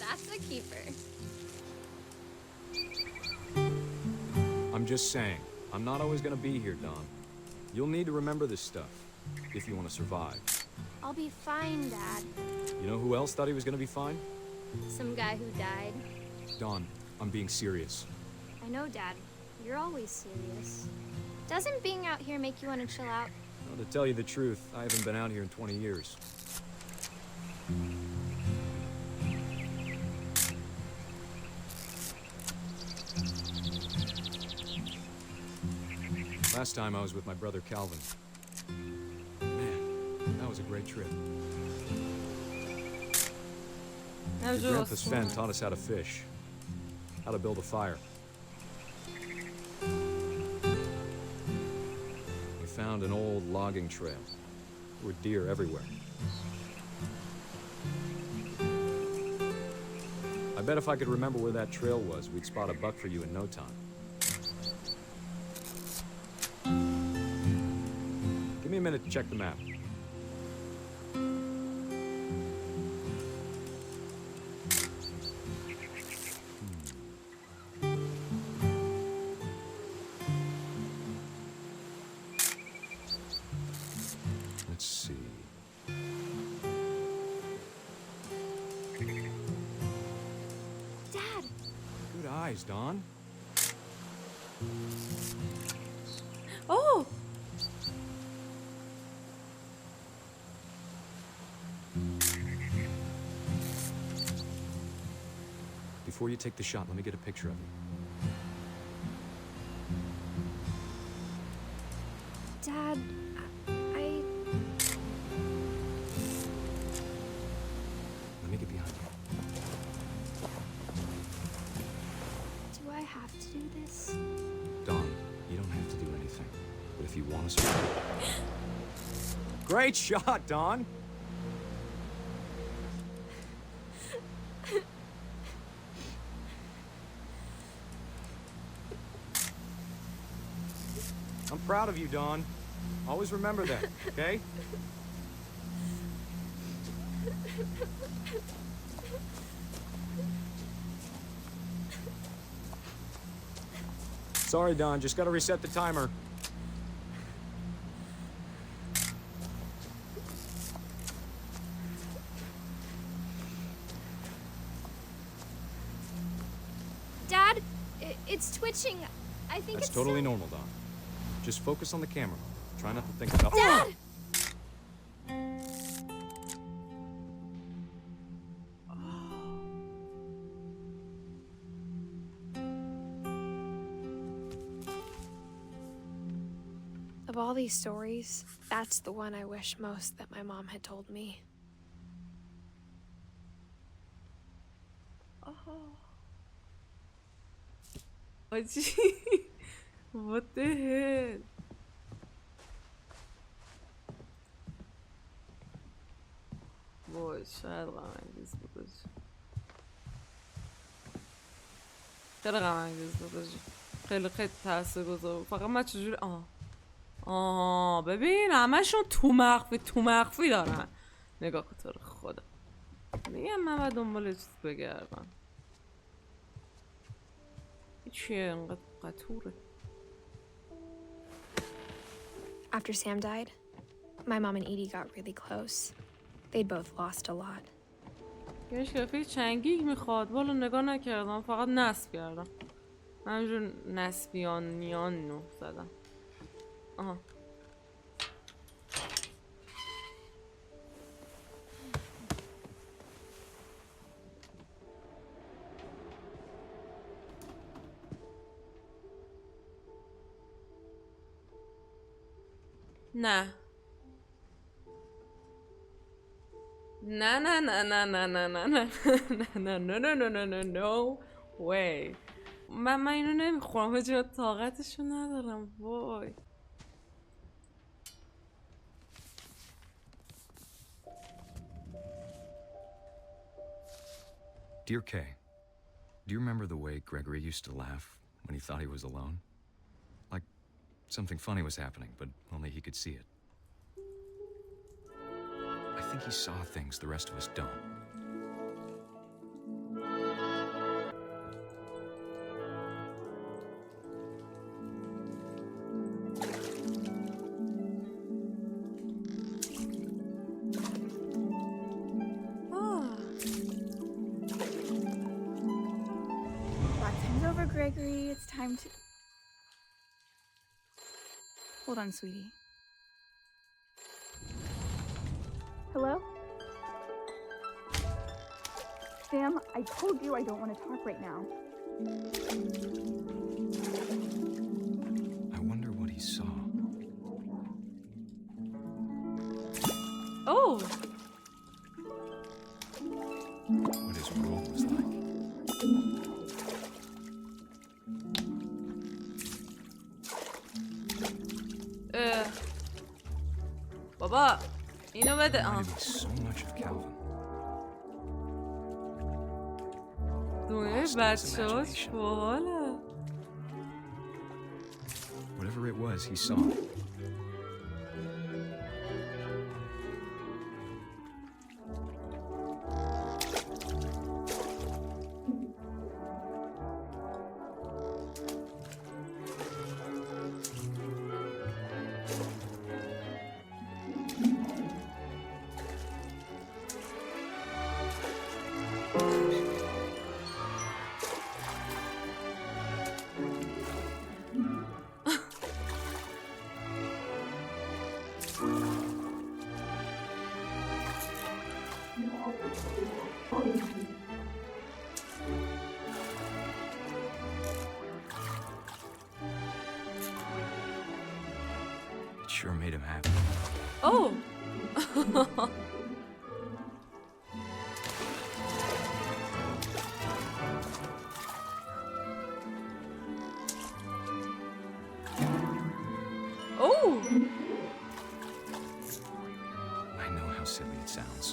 That's a keeper. I'm just saying, I'm not always gonna be here, Dawn. You'll need to remember this stuff, if you want to survive. I'll be fine, Dad. You know who else thought he was gonna be fine? Some guy who died. Dawn, I'm being serious. I know, Dad. You're always serious. Doesn't being out here make you want to chill out? Well, to tell you the truth, I haven't been out here in 20 years. Last time I was with my brother Calvin. Man, that was a great trip. Your grandpa Sven taught us how to fish, how to build a fire. We found an old logging trail. There were deer everywhere. I bet if I could remember where that trail was, we'd spot a buck for you in no time. Give me a minute to check the map. Let's see. Dad! Good eyes, Dawn. Oh! Before you take the shot, let me get a picture of you. Dad, Let me get behind you. Do I have to do this? Dawn, you don't have to do anything. But if you want to survive... Great shot, Dawn! I'm proud of you, Dawn. Always remember that, okay? Sorry, Dawn. Just gotta reset the timer. Dad, it's twitching. I think That's it's totally normal, Dawn. Just focus on the camera. Try not to think about... Dad! of all these stories, that's the one I wish most that my mom had told me. آجی what the hell. وای شاید غم انگیز بود آجی. خیلی غم انگیز بود آجی. خیلی تاثیرگذار بود. فقط من چجوری ببین همشون تو مخفی دارن. نگاه کن تو رو خدا. میگم من باید دنبال چیز بگردم. چیه انقدر قطوره. After Sam died, my mom and Edie got really close. They both lost a lot. یه شکافی چنگیگ میخواد. والا نگاه نکردم، فقط نصب کردم. همینجور نصبیان نو زدم. آها. نه نه نه نه نه نه نه نه نه نه نه نه نه نه نه no way. من اینو نمیخورم، هجا طاقتشو ندارم. وای. Dear Kay, do you remember the way Gregory used to laugh when he thought he was alone? Like something funny was happening, but only he could see it. I think he saw things the rest of us don't. Time's over, Gregory. It's time to... Hold on, sweetie. Hello? Sam, I told you I don't want to talk right now. I wonder what he saw. Oh! What his world was like. بابا اینو بده. So much of Calvin. دنیای بچه هاش باحاله. Whatever it was, he saw it. Sure made him happy. Oh! Oh! I know how silly it sounds.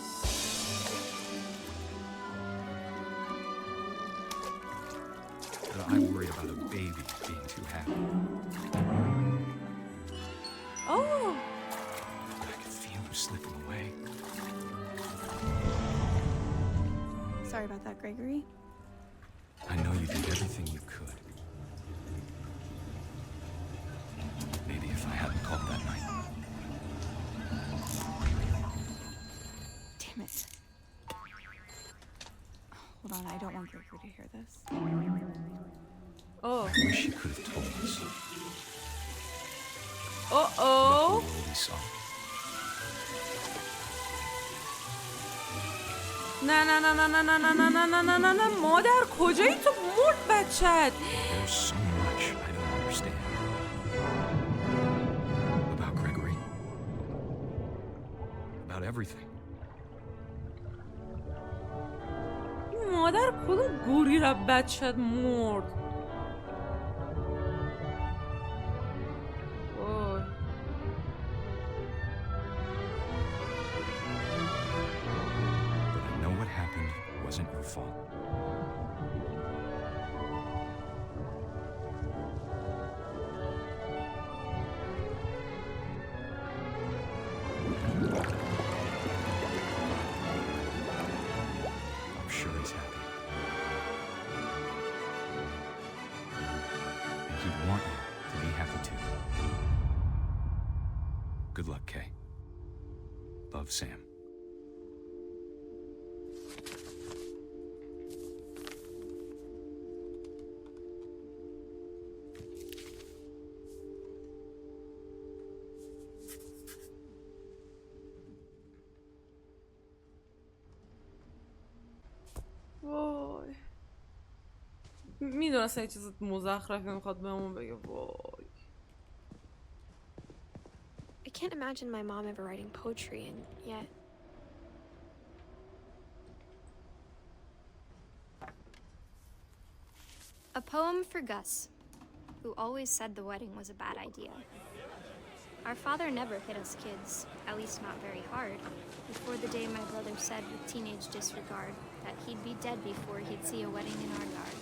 But I worry about a baby being too happy. Oh! I could feel him slipping away. Sorry about that, Gregory. I know you did everything you could. Maybe if I hadn't called that night. Damn it. Hold on, I don't want Gregory to hear this. Oh. I wish you could have told us. Uh-oh. About the world he saw. نه نه نه نه نه نه نه نه نه نه نه نه مادر کجایی تو مرد بچت. There's so much I don't understand. About Gregory. About everything. مادر کدوم گوری را بچت مرد. Wasn't your fault. I'm sure he's happy. And he'd want you to be happy too. Good luck, Kay. Love, Sam. وای میدونستم یه چیز مزخرفی میخواد بهمون بگه. وای I can't imagine my mom ever writing poetry, and yet... A poem for Gus, who always said the wedding was a bad idea. Our father never hit us kids, at least not very hard, before the day my brother said with teenage disregard that he'd be dead before he'd see a wedding in our yard.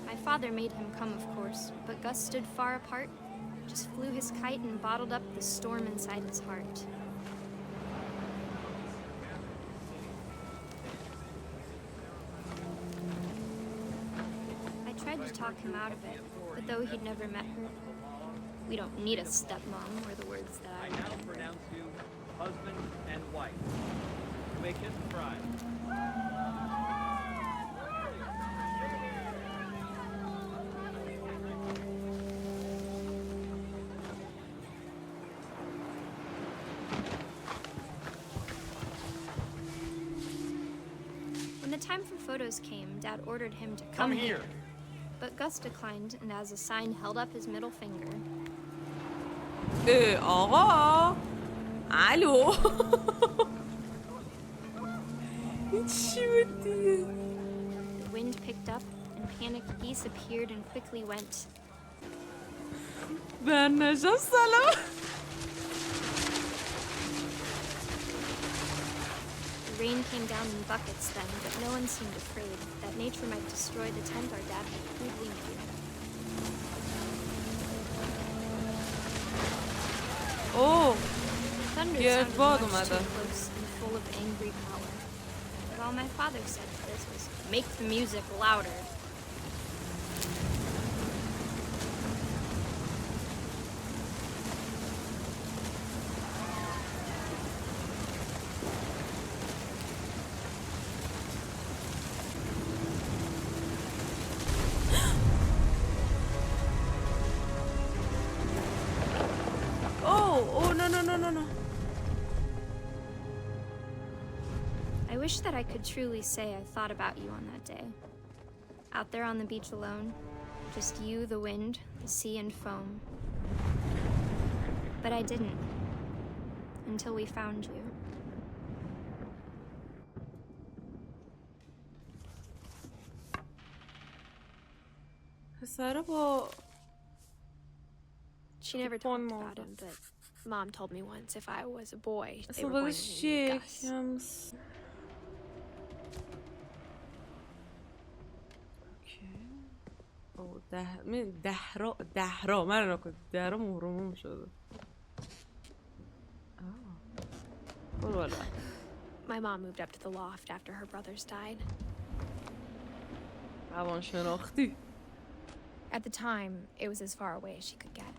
My father made him come, of course, but Gus stood far apart, just flew his kite and bottled up the storm inside his heart. I tried to talk him out of it, but though he'd never met her, we don't need a stepmom, were the words that I now pronounce you husband and wife. You may kiss the bride. When the time for photos came, Dad ordered him to come here. But Gus declined, and as a sign held up his middle finger. آقا الو چی بود دیگه؟ The wind picked up, and panicked geese appeared and quickly went. برنجا سلام. The rain came down in buckets then, but no one seemed afraid that nature might destroy the tent our dad had crudely made. Oh, Thunder sounded much too close and full of angry power. But all my father said to this was, "Make the music louder." I wish that I could truly say I thought about you on that day. Out there on the beach alone, just you, the wind, the sea and foam. But I didn't, until we found you. She never talked about him, but Mom told me once if I was a boy, they were going to name me Gus. دهرا من نکن دهرا مهرموم شده. برو بالا. My mom moved up to the loft after her brothers died. روان شناختی. At the time, it was as far away as she could get.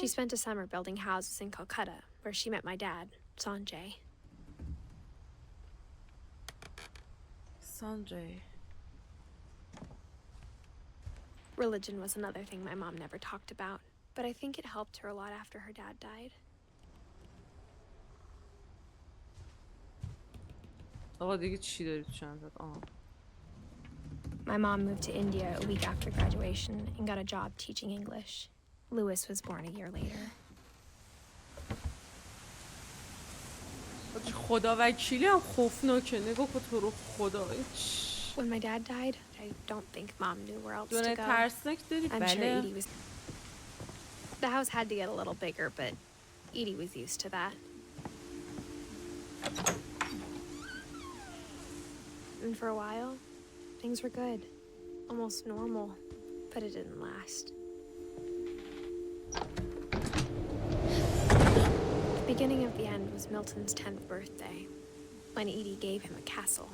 She spent a summer building houses in Calcutta, where she met my dad, Sanjay. Sanjay. Religion was another thing my mom never talked about, but I think it helped her a lot after her dad died. آقا دیگه چی داری تو چندت؟ My mom moved to India a week after graduation and got a job teaching English. Louis was born a year later. خدا وکیلی هم خوفناکه. نگاه کن تو رو خدا. When my dad died, I don't think Mom knew where else to go. ترسناک داری؟ I'm sure Edie was... The house had to get a little bigger, but Edie was used to that. And for a while, things were good. Almost normal, but it didn't last. The beginning of the end was Milton's 10th birthday, when Edie gave him a castle.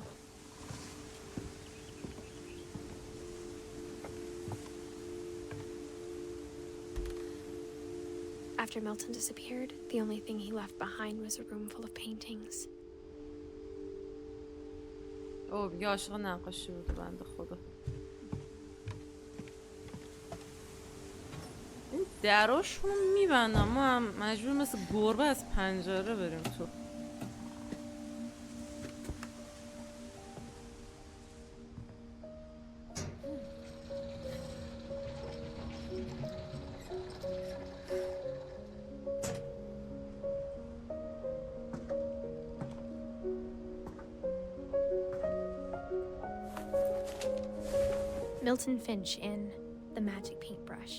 After Milton disappeared, the only thing he left behind was a room full of paintings. اوه میگه عاشق نقاشی بوده بنده خدا. این دراشون رو میبندم، ما هم مجبور مثل گربه از پنجره بریم تو. Milton Finch in The Magic Paintbrush.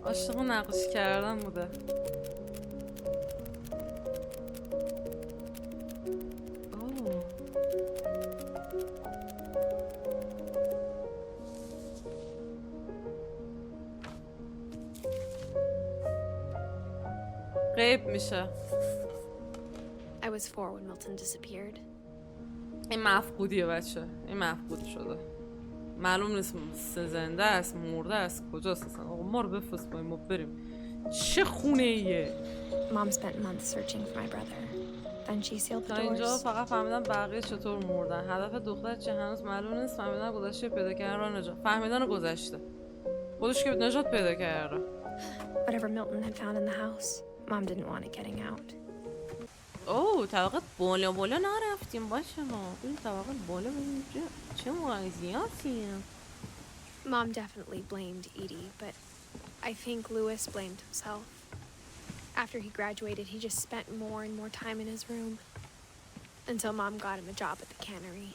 عاشق نقاشی کردن بوده. غیب میشه. I was 4 when Milton disappeared. این مفقودیه بچه، این مفقود شده. معلوم نیست زنده است، مرده است، کجاست اصلا. آقا ما رو بفرست باید ما بریم. چه خونه ایه؟ Mom spent months searching for my brother. Then she sealed the تا اینجا doors. فقط فهمیدن بقیه چطور مردن. هدف دختر چه هنوز معلوم نیست. فهمیدن گذشته پیدا کردن راه نجات. فهمیدن گذشته. خودش که نجات پیدا کرده. Whatever Milton had found in the house, Mom didn't want it getting out. اوه طبقه بالا نرفتیم باشه ما. این طبقه بالا بریم چه موضوعاتیه؟ Mom definitely blamed Edie, but I think Louis blamed himself. After he graduated, he just spent more and more time in his room until Mom got him a job at the cannery.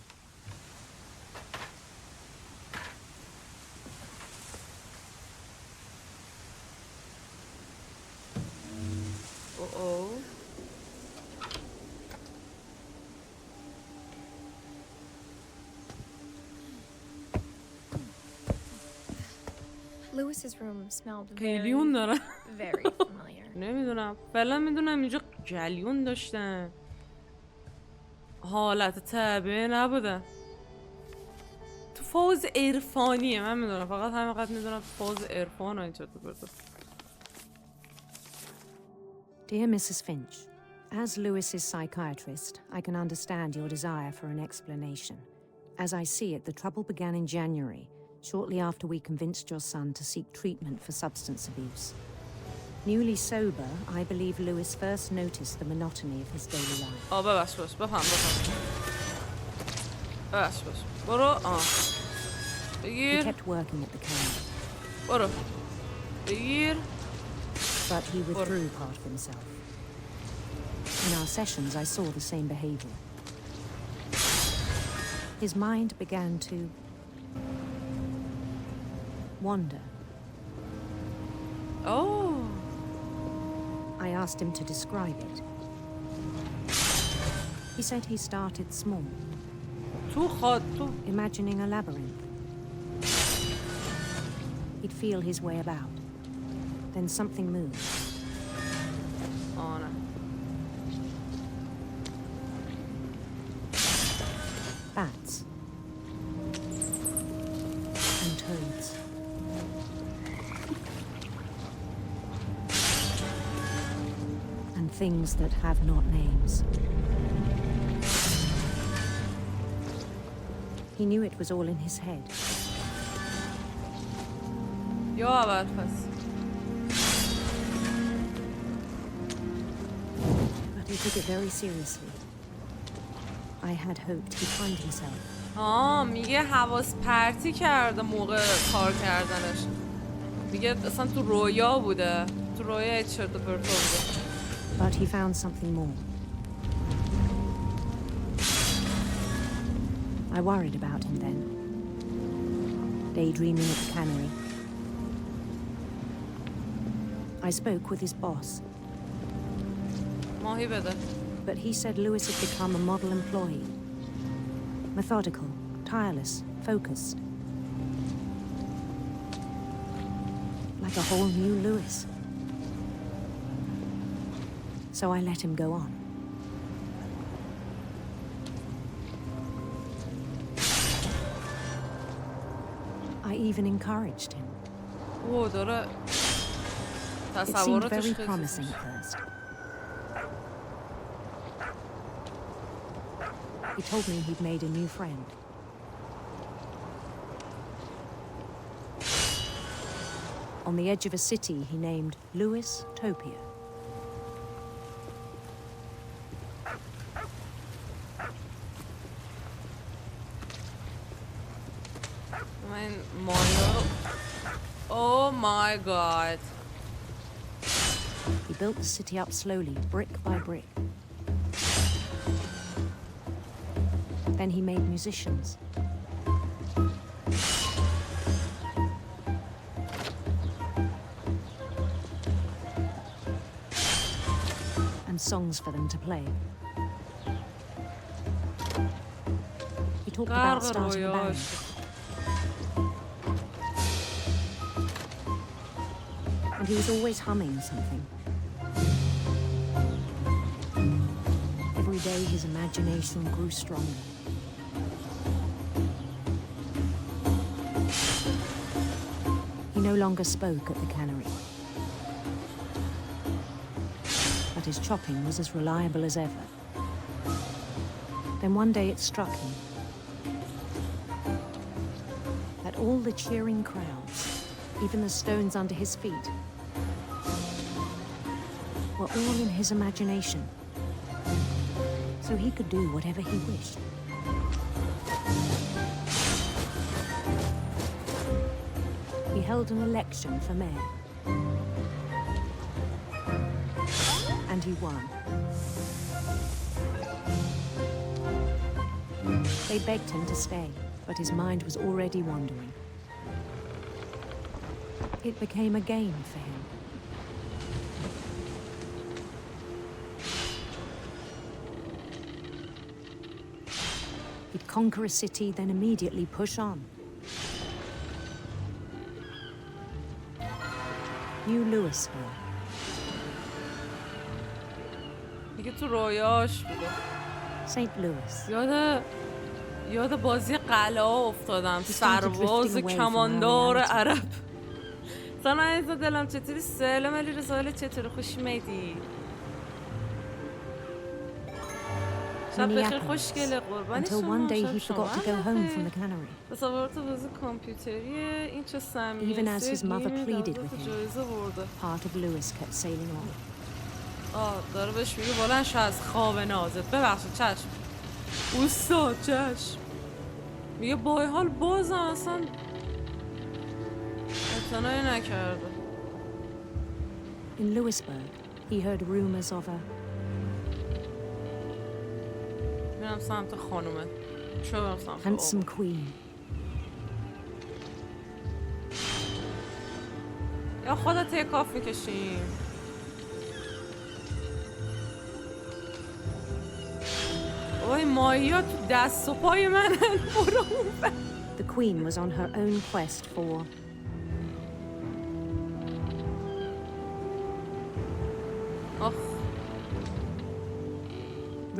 Uh-oh. Louis's room smelled گلیون داره. very familiar. نمیدونم فعلا میدونم اینجا گلیون داشتن. حالت تعبیه نبودن. تو فاز عرفانیه من میدونم، فقط همینقدر میدونم تو فاز عرفان و اینجا برده. Dear Mrs. Finch, as Louis's psychiatrist, I can understand your desire for an explanation. As I see it, the trouble began in January, shortly after we convinced your son to seek treatment for substance abuse. Newly sober, I believe Louis first noticed the monotony of his daily life. ببخش بفهم ببخش برو بگیر. He kept working at the cannery. برو بگیر. But he withdrew part of himself. In our sessions, I saw the same behavior. His mind began to wander. Oh. I asked him to describe it. He said he started small. Imagining a labyrinth. He'd feel his way about. Then something moved. Oh no. Bats. And toads. And things that have not names. He knew it was all in his head. But he took it very seriously. I had hoped he'd find himself. میگه حواس پرتی کرده موقع کار کردنش. میگه اصلا تو رویا بوده. تو رویا چرت و پرت بوده. But he found something more. I worried about him then. Daydreaming at the cannery. I spoke with his boss. ماهی بده. But he said Lewis had become a model employee. Methodical, tireless, focused. Like a whole new Lewis. So I let him go on. I even encouraged him. It seemed very promising at first. He told me he'd made a new friend. On the edge of a city he named Lewis Topia. Oh my god. He built the city up slowly, brick by brick. Then he made musicians. And songs for them to play. He talked about starting a band. And he was always humming something. Every day his imagination grew stronger. He no longer spoke at the cannery. But his chopping was as reliable as ever. Then one day it struck him that all the cheering crowds, even the stones under his feet, were all in his imagination, so he could do whatever he wished. He held an election for mayor, and he won. They begged him to stay, but his mind was already wandering. It became a game for him. He'd conquer a city, then immediately push on. New Louisville. دیگه تو رویاش بوده. St. Louis. یاد بازی قلعه افتادم. سرباز کماندار عرب. سلام عزیزا دلم چطوری؟ سلام علی رساله چطوری؟ خوش میدی؟ شب بخیر خوشگله قربانی شما. شب شما تصورات بازی کامپیوتریه این چه سمیه جایزه برده. داره بهش میگه بلند شو از خواب نازت. ببخشید چشم اوستا چشم. میگه با حال بازم اصلا اعتنایی نکرده. In Lewisburg, he heard rumors of a میرم سمت خانومه. چه برم سمت handsome queen. یا خودت یه کاف میکشیم. اوه مایا تو دست و پای من. The queen was on her own quest for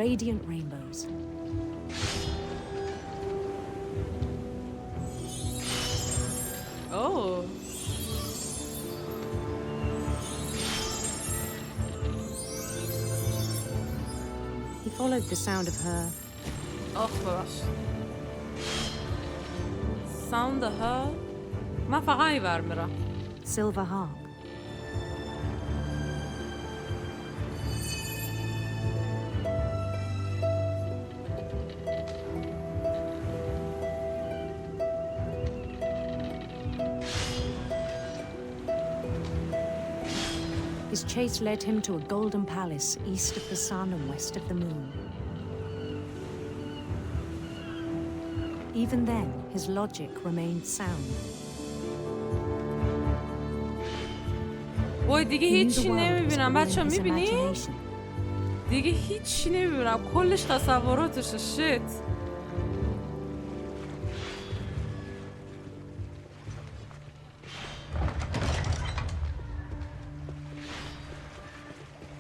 radiant rainbows. Oh. He followed the sound of her. ببخش. Sound of her. من فقط اینور میرم. Silver harp. His chase led him to a golden palace east of the sun and west of the moon. Even then, his logic remained sound. وای دیگه هیچی نمیبینم بچه ها، میبینی؟ دیگه هیچی نمیبینم، کلش تصوراتشه. شت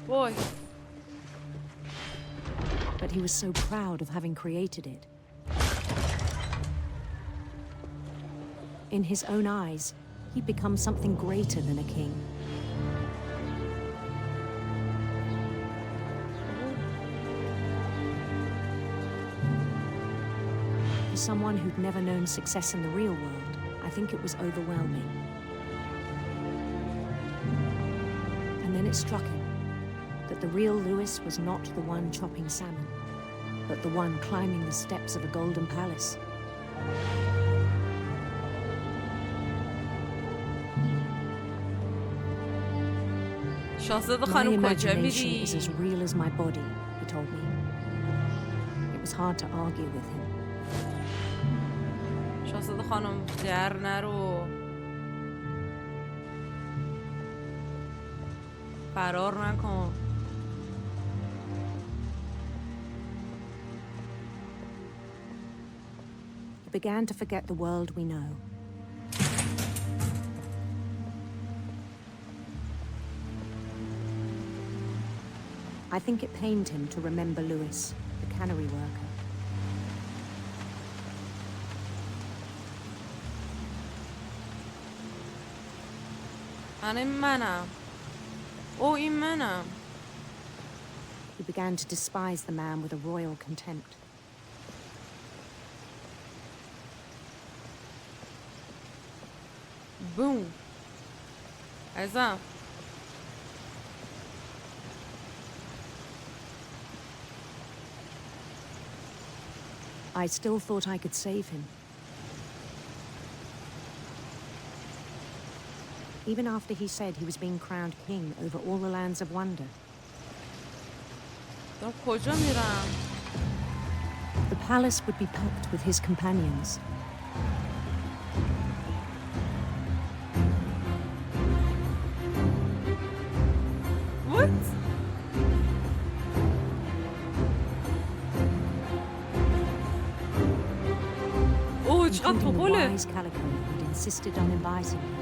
وای. But he was so proud of having created it. In his own eyes, he'd become something greater than a king. For someone who'd never known success in the real world, I think it was overwhelming. And then it struck him that the real Lewis was not the one chopping salmon, but the one climbing the steps of a golden palace. My imagination is as real as my body, he told me. It was hard to argue with him. شاهزاده خانم در نرو، فرار نکن. He began to forget the world we know. I think it pained him to remember Lewis, the cannery worker. این منم. He began to despise the man with a royal contempt. Boom. عزیزم. I still thought I could save him. Even after he said he was being crowned king over all the lands of wonder. The palace would be packed with his companions. What? Oh, including the wise Calico who'd insisted on inviting him.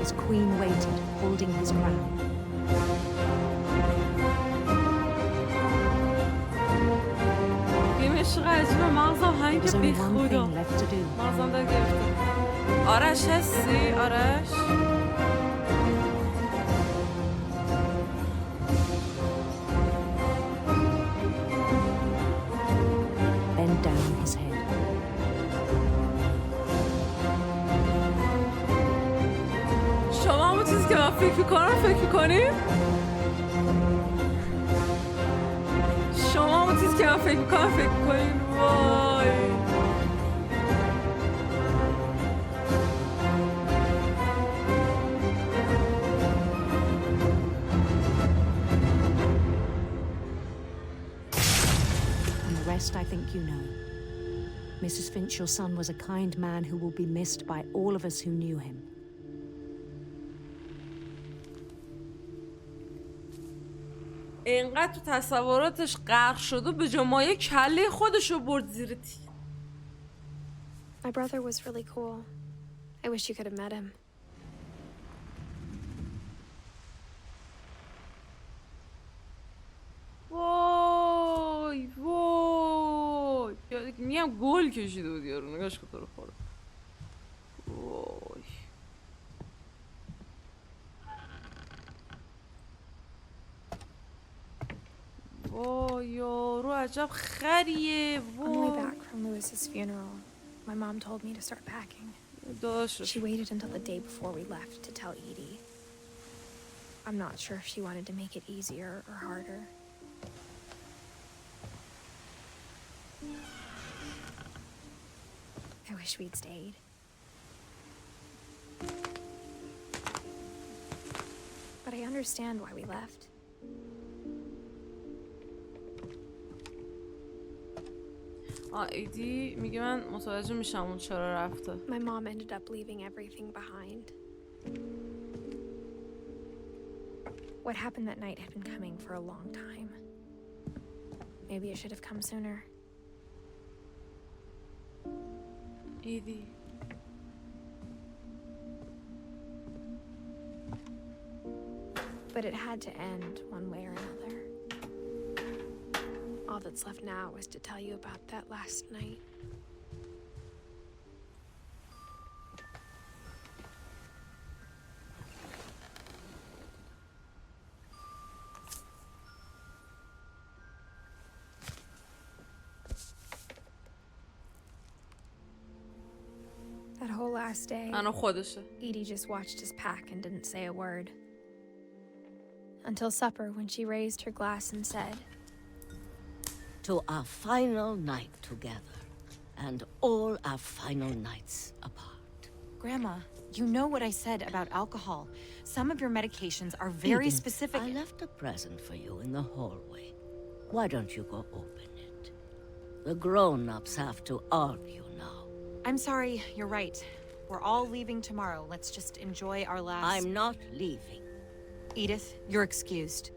His queen waited, holding his crown. There was only one thing left to do. آرش هستی؟ آرش؟ Bend down his head. شما همون چیزی که من فکر میکنیم؟ شما همون چیزی که من فکر میکنین؟ وای I think you know. Mrs. Finch, your son was a kind man who will be missed by all of us who knew him. اینقدر تو تصوراتش غرق شده به جمعه کله خودشو برد زیر تیغ. My brother was really cool. I wish you could have met him. وای وای میگم گل کشیده بود یارو، نگاش کن تو رو خورد. وای وای یارو عجب خریه. On the way back from Lewis's funeral, my mom told me to start packing. She waited until the day before we left to tell Edie. I'm not sure if she wanted to make it easier or harder. I wish we'd stayed. But I understand why we left. ایدی میگه من متوجه میشم اون چرا رفته. My mom ended up leaving everything behind. What happened that night had been coming for a long time. Maybe it should have come sooner. ایدی But it had to end one way or another. All that's left now is to tell you about that last night. That whole last day, Edie just watched us pack and didn't say a word. Until supper, when she raised her glass and said, "To our final night together, and all our final nights apart." Grandma, you know what I said about alcohol. Some of your medications are very Edith, specific. I left a present for you in the hallway. Why don't you go open it? The grown-ups have to argue now. I'm sorry, you're right. We're all leaving tomorrow. Let's just enjoy our last... I'm not leaving. Edith, you're excused.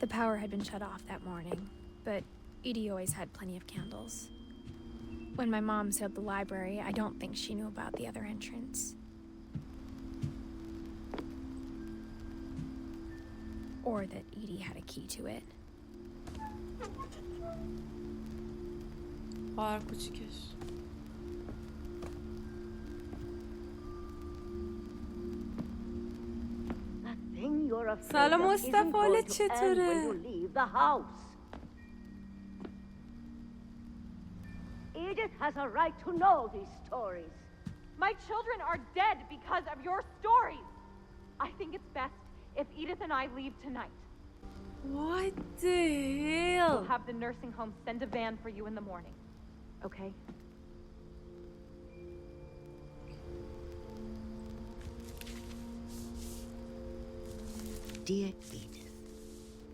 The power had been shut off that morning, but Edie always had plenty of candles. When my mom sealed the library, I don't think she knew about the other entrance. Or that Edie had a key to it. سلام مصطفی، حالت چطوره؟ Edith has a right to know these stories. My children are dead because of your stories. I think it's best if Edith and I leave tonight. What the hell? We'll have the nursing home send a van for you in the morning. Okay? Dear Edith,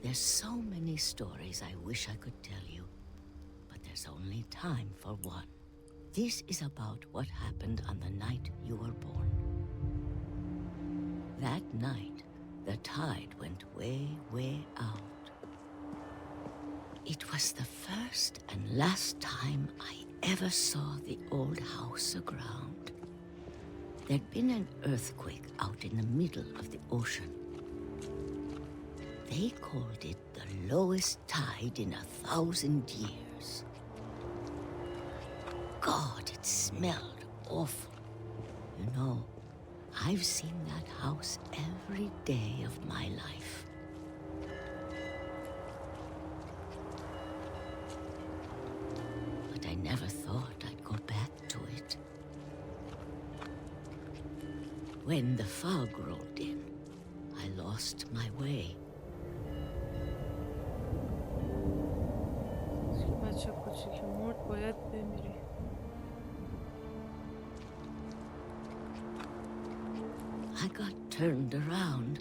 there's so many stories I wish I could tell you, but there's only time for one. This is about what happened on the night you were born. That night, the tide went way, way out. It was the first and last time I ever saw the old house aground. There'd been an earthquake out in the middle of the ocean. They called it the lowest tide in 1,000 years. God, it smelled awful. You know, I've seen that house every day of my life. But I never thought I'd go back to it. When the fog rolled in, I lost my way. بچه کوچیک مرد باید بمیری. I got turned around.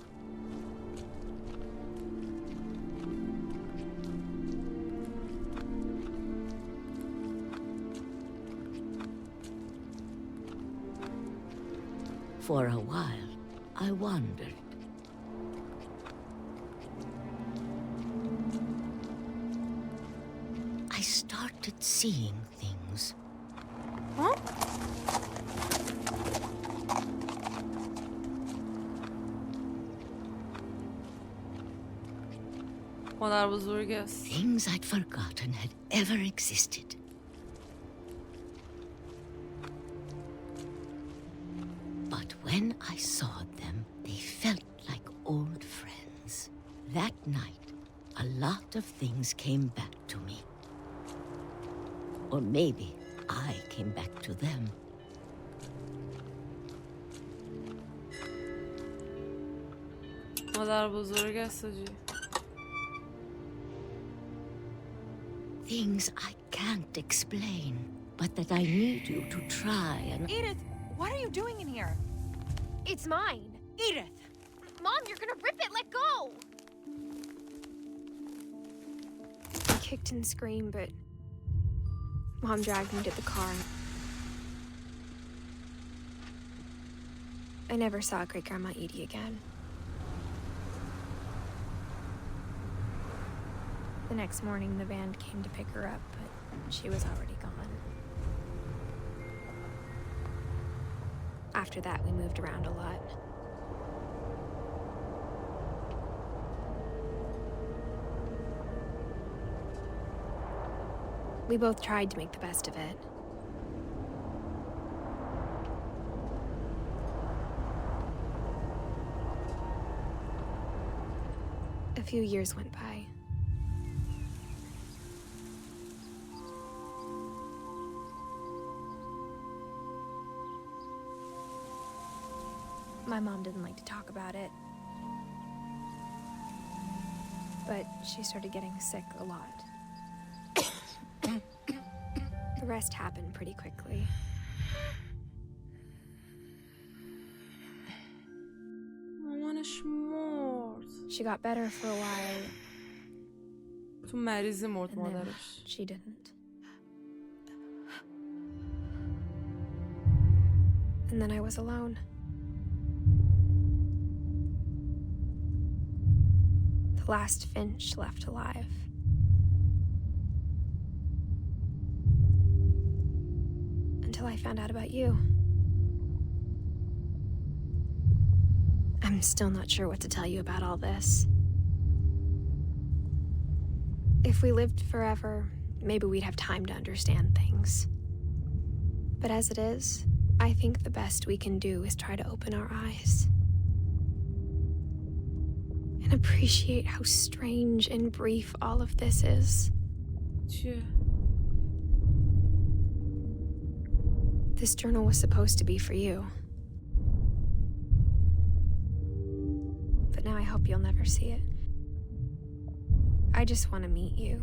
For a while, I wandered. I started seeing things. Huh? مادر بزرگ است. Things I'd forgotten had ever existed. When I saw them, they felt like old friends. That night, a lot of things came back to me. Or maybe I came back to them. مادر بزرگ است جی. Things I can't explain, but that I need you to try and... Edith, what are you doing in here? It's mine. Edith! Mom, you're gonna rip it! Let go! I kicked and screamed, but Mom dragged me to the car. I never saw Great-Grandma Edie again. The next morning, the van came to pick her up, but she was already gone. After that, we moved around a lot. We both tried to make the best of it. A few years went by. My mom didn't like to talk about it. But she started getting sick a lot. The rest happened pretty quickly. مامانش مرد. She got better for a while. تو مریضی مرد And then مادرش. she didn't. And then I was alone. The last Finch left alive. Until I found out about you. I'm still not sure what to tell you about all this. If we lived forever, maybe we'd have time to understand things. But as it is, I think the best we can do is try to open our eyes. And appreciate how strange and brief all of this is. چیه؟ This journal was supposed to be for you. But now I hope you'll never see it. I just want to meet you.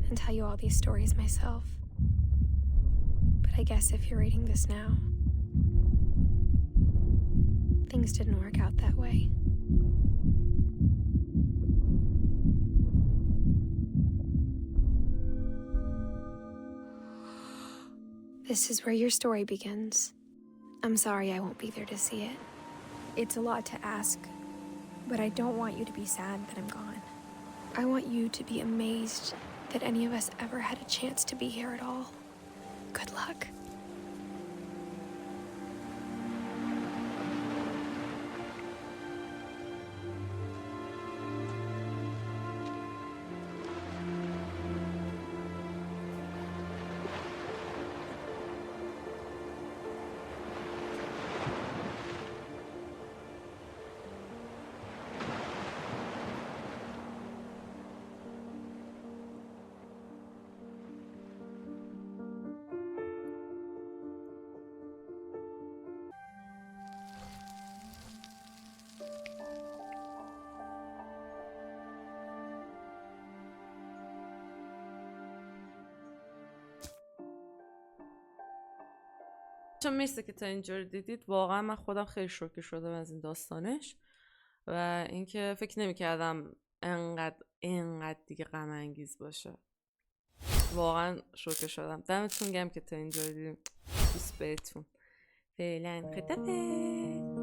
And tell you all these stories myself. But I guess if you're reading this now, things didn't work out that way. This is where your story begins. I'm sorry I won't be there to see it. It's a lot to ask, but I don't want you to be sad that I'm gone. I want you to be amazed that any of us ever had a chance to be here at all. Good luck. چون مرسی که تا اینجا دیدید. واقعا من خودم خیلی شوکه شدم از این داستانش و اینکه فکر نمی‌کردم انقدر دیگه غم انگیز باشه. واقعا شوکه شدم. دمتون گرم که تا اینجا دیدید. دوست بهتون. فعلا خدافظ.